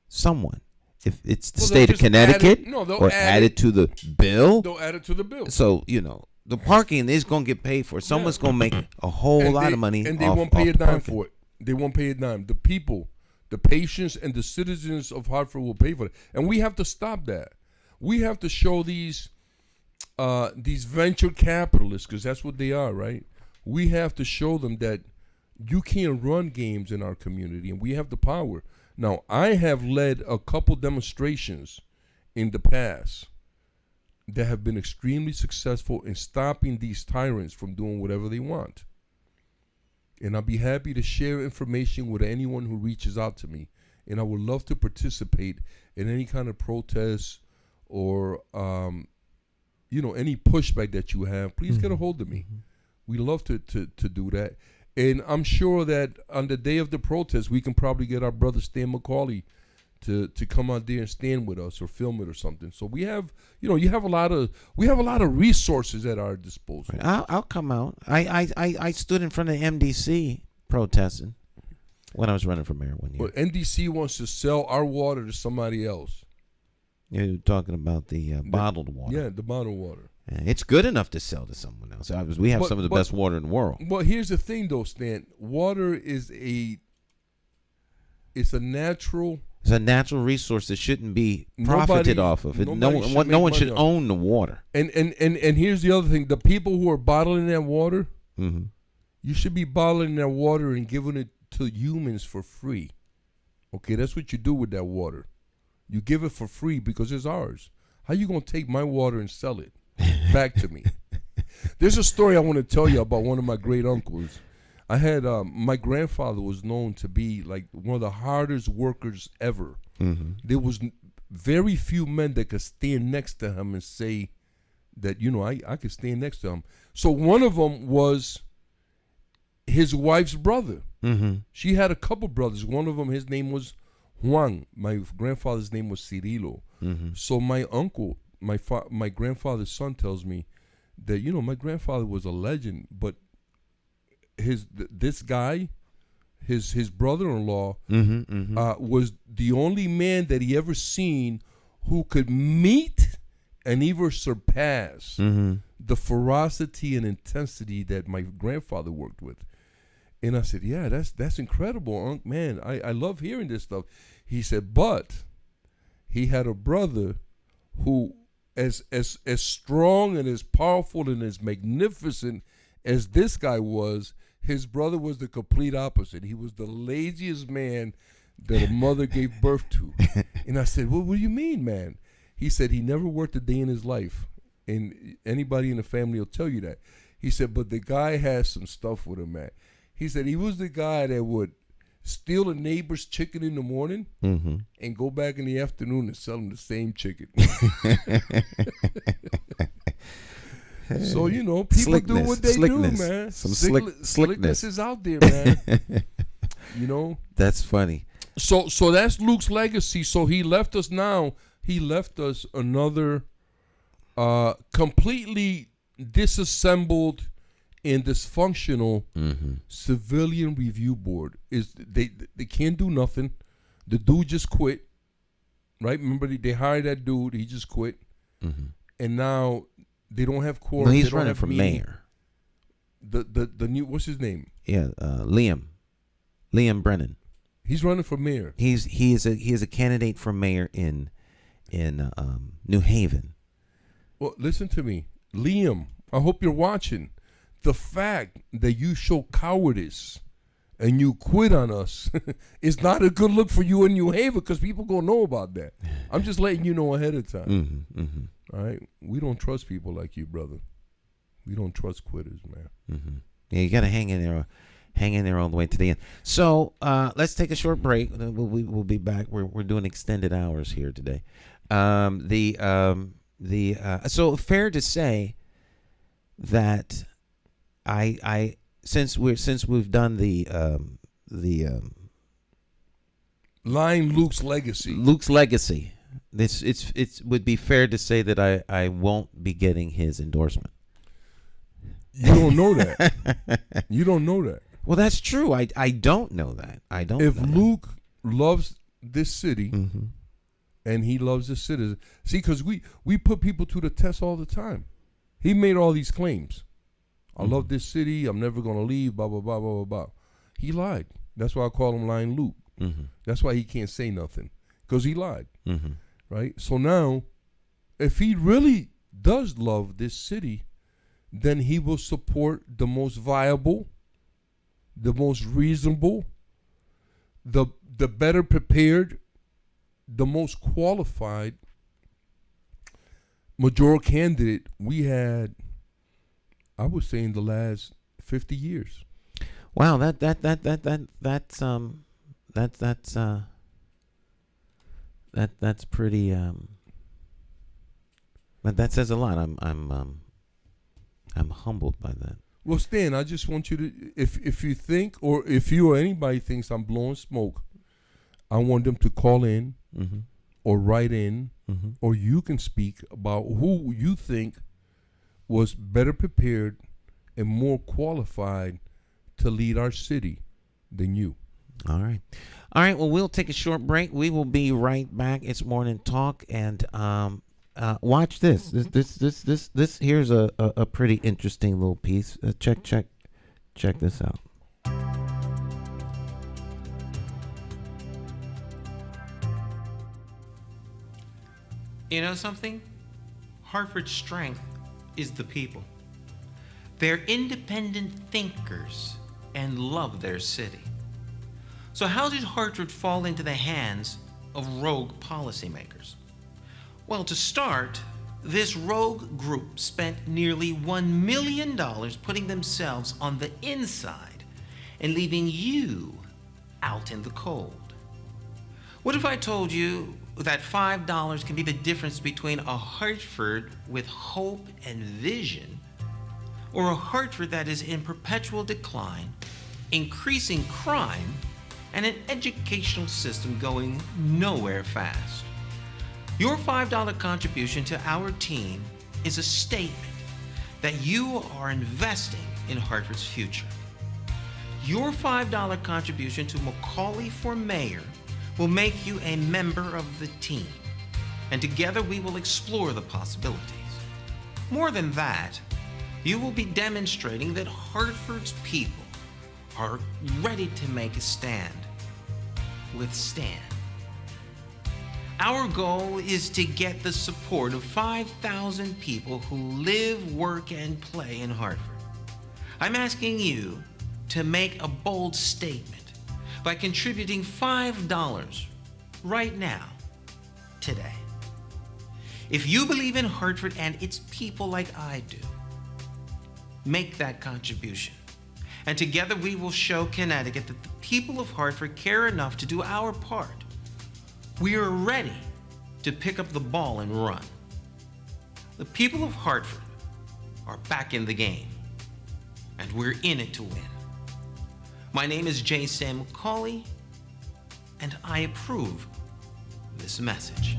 someone. If it's the state of Connecticut, or add it to the bill. They'll add it to the bill. So the parking is going to get paid for. Someone's going to make a whole lot of money, and they won't pay a dime for it. They won't pay a dime. The people, the patients, and the citizens of Hartford will pay for it, and we have to stop that. We have to show these venture capitalists, because that's what they are, right? We have to show them that you can't run games in our community, and we have the power. Now, I have led a couple demonstrations in the past that have been extremely successful in stopping these tyrants from doing whatever they want. And I'll be happy to share information with anyone who reaches out to me. And I would love to participate in any kind of protest or, any pushback that you have. Please get a hold of me. We love to do that. And I'm sure that on the day of the protest, we can probably get our brother Stan McCauley to come out there and stand with us or film it or something. So we have, we have a lot of resources at our disposal. Right. I'll come out. I stood in front of MDC protesting when I was running for mayor one year. But NDC wants to sell our water to somebody else. You're talking about the bottled water. Yeah, the bottled water. It's good enough to sell to someone else. We have some of the best water in the world. But here's the thing, though, Stan. Water is it's a natural It's a natural resource that shouldn't be profited off of. No one should own the water. And here's the other thing: the people who are bottling that water, you should be bottling that water and giving it to humans for free. Okay, that's what you do with that water. You give it for free because it's ours. How you gonna take my water and sell it back to me? There's a story I want to tell you about one of my great uncles. I had my grandfather was known to be like one of the hardest workers ever. There was very few men that could stand next to him and say that, I could stand next to him. So one of them was his wife's brother. She had a couple brothers. One of them, his name was Juan. My grandfather's name was Cirilo. So my uncle, my grandfather's son, tells me that my grandfather was a legend, but this guy, his brother-in-law, was the only man that he ever seen who could meet and even surpass the ferocity and intensity that my grandfather worked with. And I said, yeah, that's incredible, man. I love hearing this stuff. He said, but he had a brother who, as strong and as powerful and as magnificent as this guy was, his brother was the complete opposite. He was the laziest man that a mother gave birth to. And I said, well, what do you mean, man? He said he never worked a day in his life. And anybody in the family will tell you that. He said, but the guy has some stuff with him, man. He said he was the guy that would steal a neighbor's chicken in the morning and go back in the afternoon and sell him the same chicken. So, people do what they do, man. Some slickness is out there, man. That's funny. So that's Luke's legacy. So he left us now. He left us another completely disassembled and dysfunctional civilian review board. They can't do nothing. The dude just quit. Right? Remember, they hired that dude. He just quit. And now they don't have quorum. No, he's running for mayor. The new, what's his name? Yeah, Liam Brennan. He's running for mayor. He is a candidate for mayor in New Haven. Well, listen to me, Liam. I hope you're watching. The fact that you show cowardice and you quit on us is not a good look for you in New Haven, because people gonna know about that. I'm just letting you know ahead of time. All right, we don't trust people like you, brother. We don't trust quitters, man. Yeah, you gotta hang in there all the way to the end. So let's take a short break. We'll be back. We're doing extended hours here today. So fair to say that I since we've done the line Luke's legacy. It would be fair to say that I won't be getting his endorsement. You don't know that. You don't know that. Well, that's true. I don't know that. I don't. If Luke loves this city and he loves the citizens, see, because we put people to the test all the time. He made all these claims. I love this city. I'm never gonna leave. Blah blah blah blah blah blah. He lied. That's why I call him Lying Luke. That's why he can't say nothing, because he lied. Right. So now, if he really does love this city, then he will support the most viable, the most reasonable, the better prepared, the most qualified mayoral candidate we had, I would say, in the last 50 years. Wow, that's pretty. But that says a lot. I'm humbled by that. Well, Stan, I just want you to, if you think, or if you or anybody thinks I'm blowing smoke, I want them to call in or write in, or you can speak about who you think was better prepared and more qualified to lead our city than you. All right. Well, we'll take a short break. We will be right back. It's Morning Talk, and watch this. This here's a pretty interesting little piece. Check this out. You know something? Hartford's strength is the people. They're independent thinkers and love their city. So how did Hartford fall into the hands of rogue policymakers? Well, to start, this rogue group spent nearly $1 million putting themselves on the inside and leaving you out in the cold. What if I told you that $5 can be the difference between a Hartford with hope and vision or a Hartford that is in perpetual decline, increasing crime, and an educational system going nowhere fast? Your $5 contribution to our team is a statement that you are investing in Hartford's future. Your $5 contribution to McCauley for mayor will make you a member of the team, and together we will explore the possibilities. More than that, you will be demonstrating that Hartford's people are ready to make a stand. Withstand. Our goal is to get the support of 5,000 people who live, work, and play in Hartford. I'm asking you to make a bold statement by contributing $5 right now, today. If you believe in Hartford and its people like I do, make that contribution. And together we will show Connecticut that the people of Hartford care enough to do our part. We are ready to pick up the ball and run. The people of Hartford are back in the game, and we're in it to win. My name is J. Sam McCauley, and I approve this message.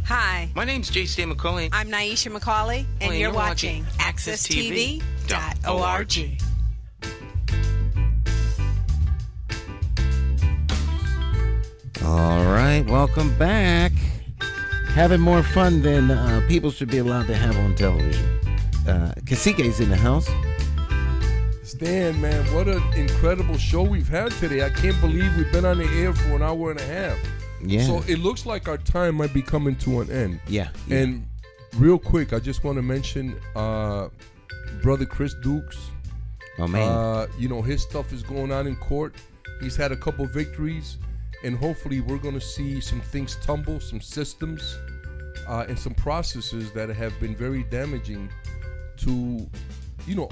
Hi, My name's J. Stan McCauley. I'm Naisha McCauley, and Well, you're you're watching watching accesstv.org. All right, welcome back. Having more fun than people should be allowed to have on television. Kasike's in the house. Stan, man, what an incredible show we've had today. I can't believe we've been on the air for an hour and a half. Yeah. So it looks like our time might be coming to an end. Yeah. And real quick, I just want to mention Brother Chris Dukes. Oh, man. His stuff is going on in court. He's had a couple victories, and hopefully we're going to see some things tumble, some systems, and some processes that have been very damaging to,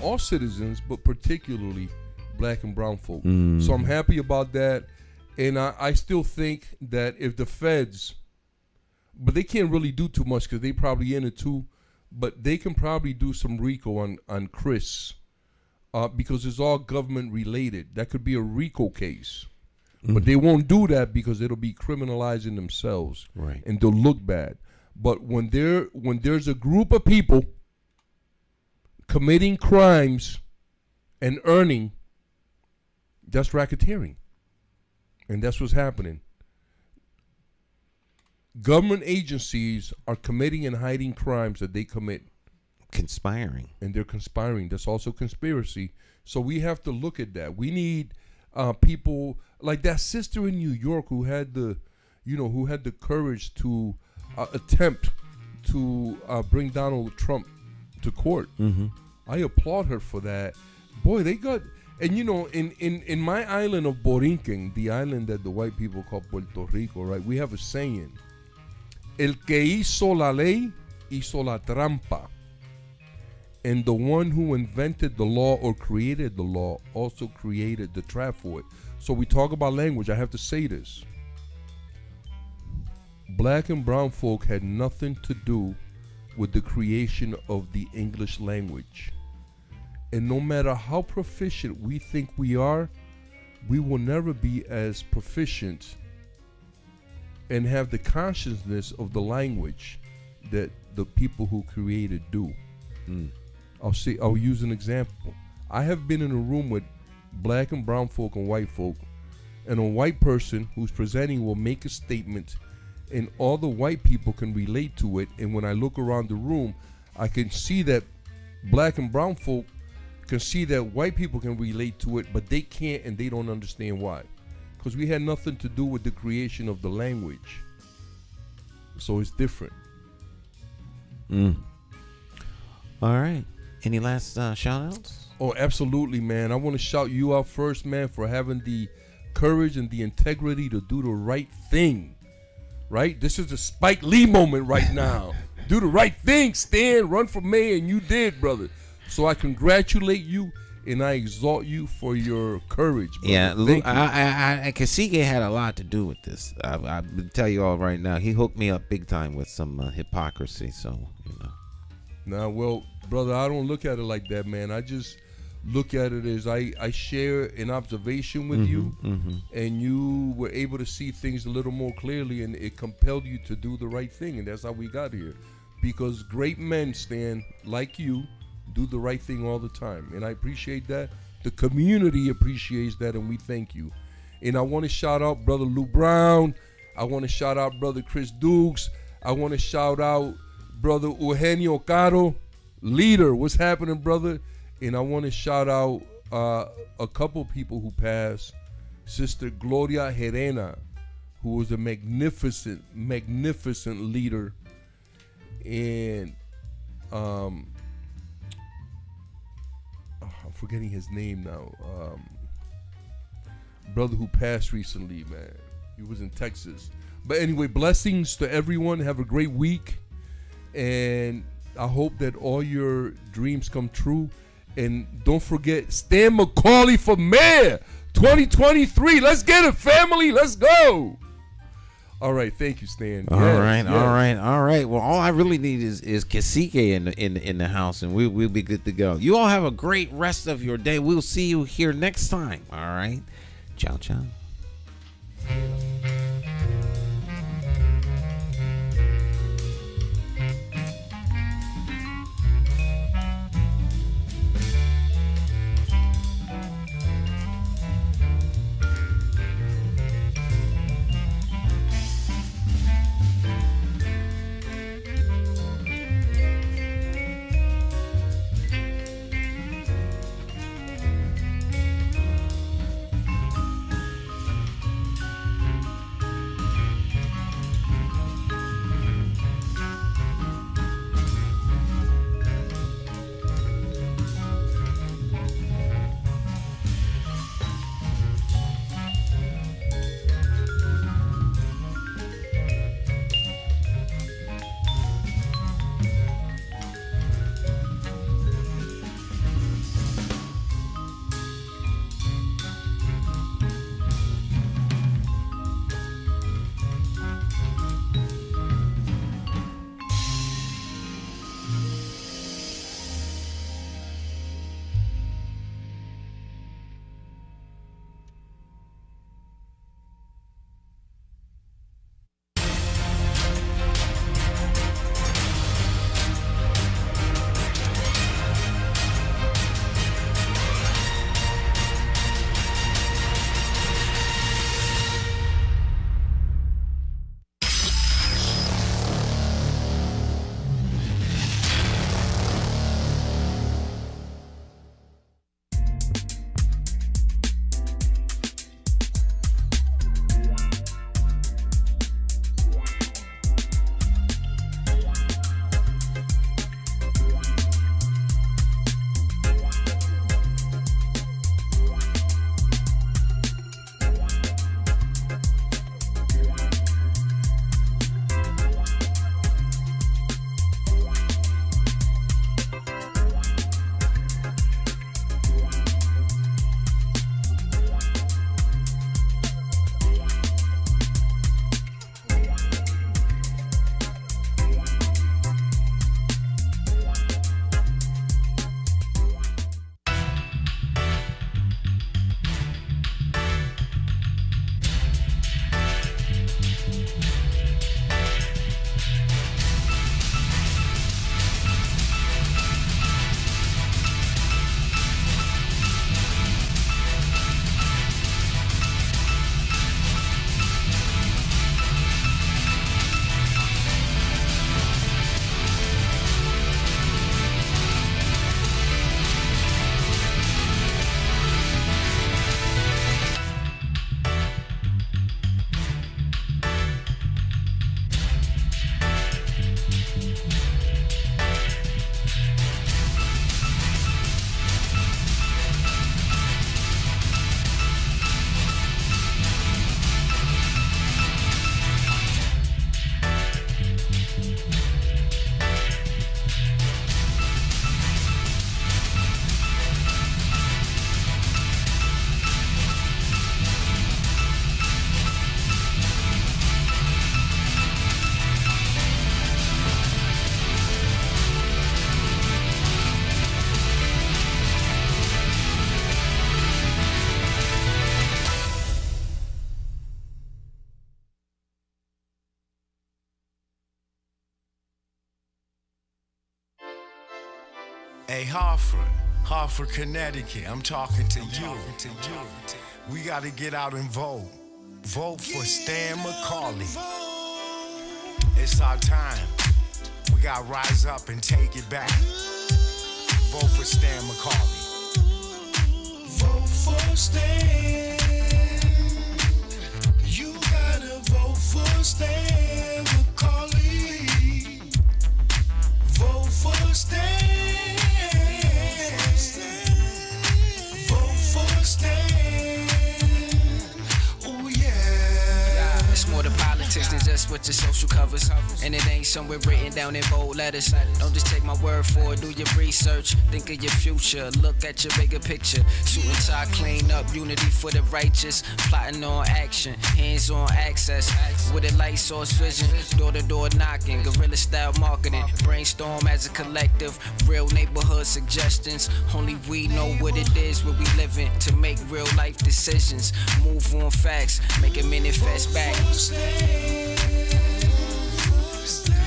all citizens, but particularly black and brown folk. So I'm happy about that. And I still think that if the feds, but they can't really do too much because they probably in it too, but they can probably do some RICO on Chris because it's all government related. That could be a RICO case. But they won't do that because it'll be criminalizing themselves. Right. And they'll look bad. But when there's a group of people committing crimes and earning, that's racketeering. And that's what's happening. Government agencies are committing and hiding crimes that they commit. Conspiring. And they're conspiring. That's also conspiracy. So we have to look at that. We need people like that sister in New York who had the courage to attempt to bring Donald Trump to court. I applaud her for that. Boy, they got... And in my island of Borinquen, the island that the white people call Puerto Rico, right? We have a saying: "El que hizo la ley hizo la trampa. And the one who invented the law or created the law also created the trap for it. So we talk about language. I have to say this. Black and brown folk had nothing to do with the creation of the English language. And no matter how proficient we think we are, we will never be as proficient and have the consciousness of the language that the people who created do. I'll use an example. I have been in a room with black and brown folk and white folk, and a white person who's presenting will make a statement, and all the white people can relate to it. And when I look around the room, I can see that black and brown folk can see that white people can relate to it, but they can't, and they don't understand why. Because we had nothing to do with the creation of the language. So it's different. All right. Any last shout outs? Oh, absolutely, man. I want to shout you out first, man, for having the courage and the integrity to do the right thing. Right? This is a Spike Lee moment right now. Do the right thing, Stan. Run for mayor, and you did, brother. So I congratulate you, and I exalt you for your courage, brother. Yeah, Luke, Kasike had a lot to do with this. I tell you all right now, he hooked me up big time with some hypocrisy. So, you know. Now, well, brother, I don't look at it like that, man. I just look at it as I share an observation with you, and you were able to see things a little more clearly, and it compelled you to do the right thing, and that's how we got here. Because great men, Stan, like you, do the right thing all the time, and I appreciate that. The community appreciates that, and we thank you. And I want to shout out Brother Lou Brown. I want to shout out Brother Chris Dukes. I want to shout out Brother Eugenio Caro. Leader, what's happening, brother? And I want to shout out a couple people who passed. Sister Gloria Herena, who was a magnificent leader. And I'm forgetting his name now. Brother who passed recently, man. He was in Texas. But anyway, blessings to everyone. Have a great week. And I hope that all your dreams come true. And don't forget, Stan McCauley for mayor 2023. Let's get it, family. Let's go. All right. Thank you, Stan. All right. Well, all I really need is Kasike in the house, and we'll be good to go. You all have a great rest of your day. We'll see you here next time. All right. Ciao, ciao. Hey, Hartford, Connecticut, I'm talking to you. We gotta get out and vote. Vote for Stan McCauley. It's our time. We gotta rise up and take it back. Vote for Stan McCauley. Vote for Stan. You gotta vote for Stan McCauley. Vote for Stan. Vote for Stan. Oh yeah. It's more than politics than just what your social covers. And it ain't somewhere written down in bold letters. Don't just take my word for it, do your research. Think of your future, look at your bigger picture. Suit and tie, clean up, unity for the righteous. Plotting on action, hands-on access. With a light source vision, door-to-door knocking. Guerrilla style marketing, brainstorm as a collective. Real neighborhood suggestions. Only we know what it is where we living. To make real life decisions. Move on facts, make it manifest back.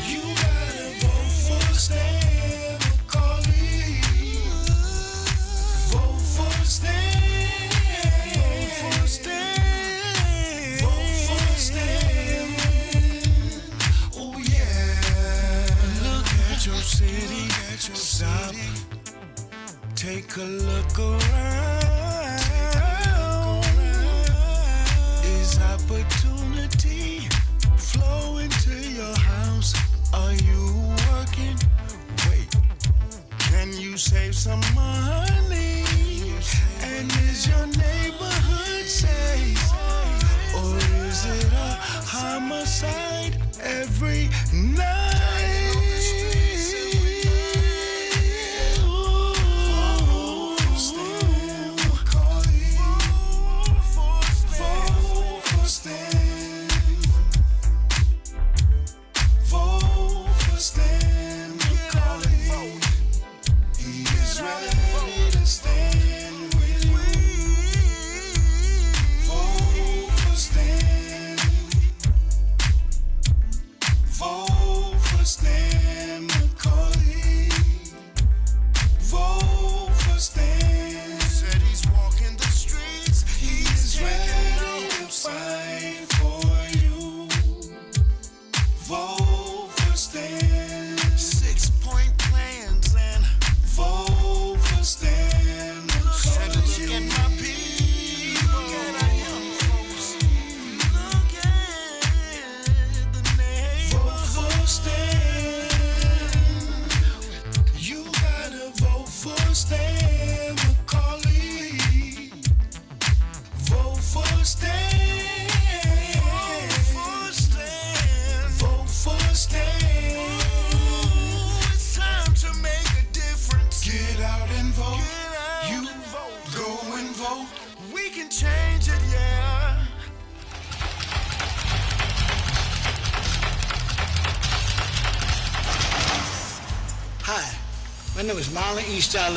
You gotta vote for Stan McCauley. Vote for Stan. Vote for Stan. Vote for Stan. Oh yeah. Look at your city. Stop. Take a look around. Is opportunity flow into your house? Are you working? Wait, can you save some money? And is your neighborhood safe? Or is it a homicide every night?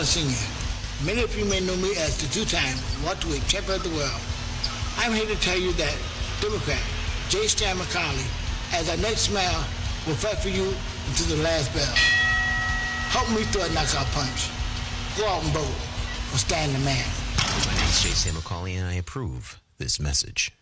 Senior. Many of you may know me as the two-time welterweight champion of the world. I'm here to tell you that Democrat J. Stan McCauley, as our next mayor, will fight for you until the last bell. Help me throw a knockout punch. Go out and vote for Stan the man. My name is J. Stan McCauley, and I approve this message.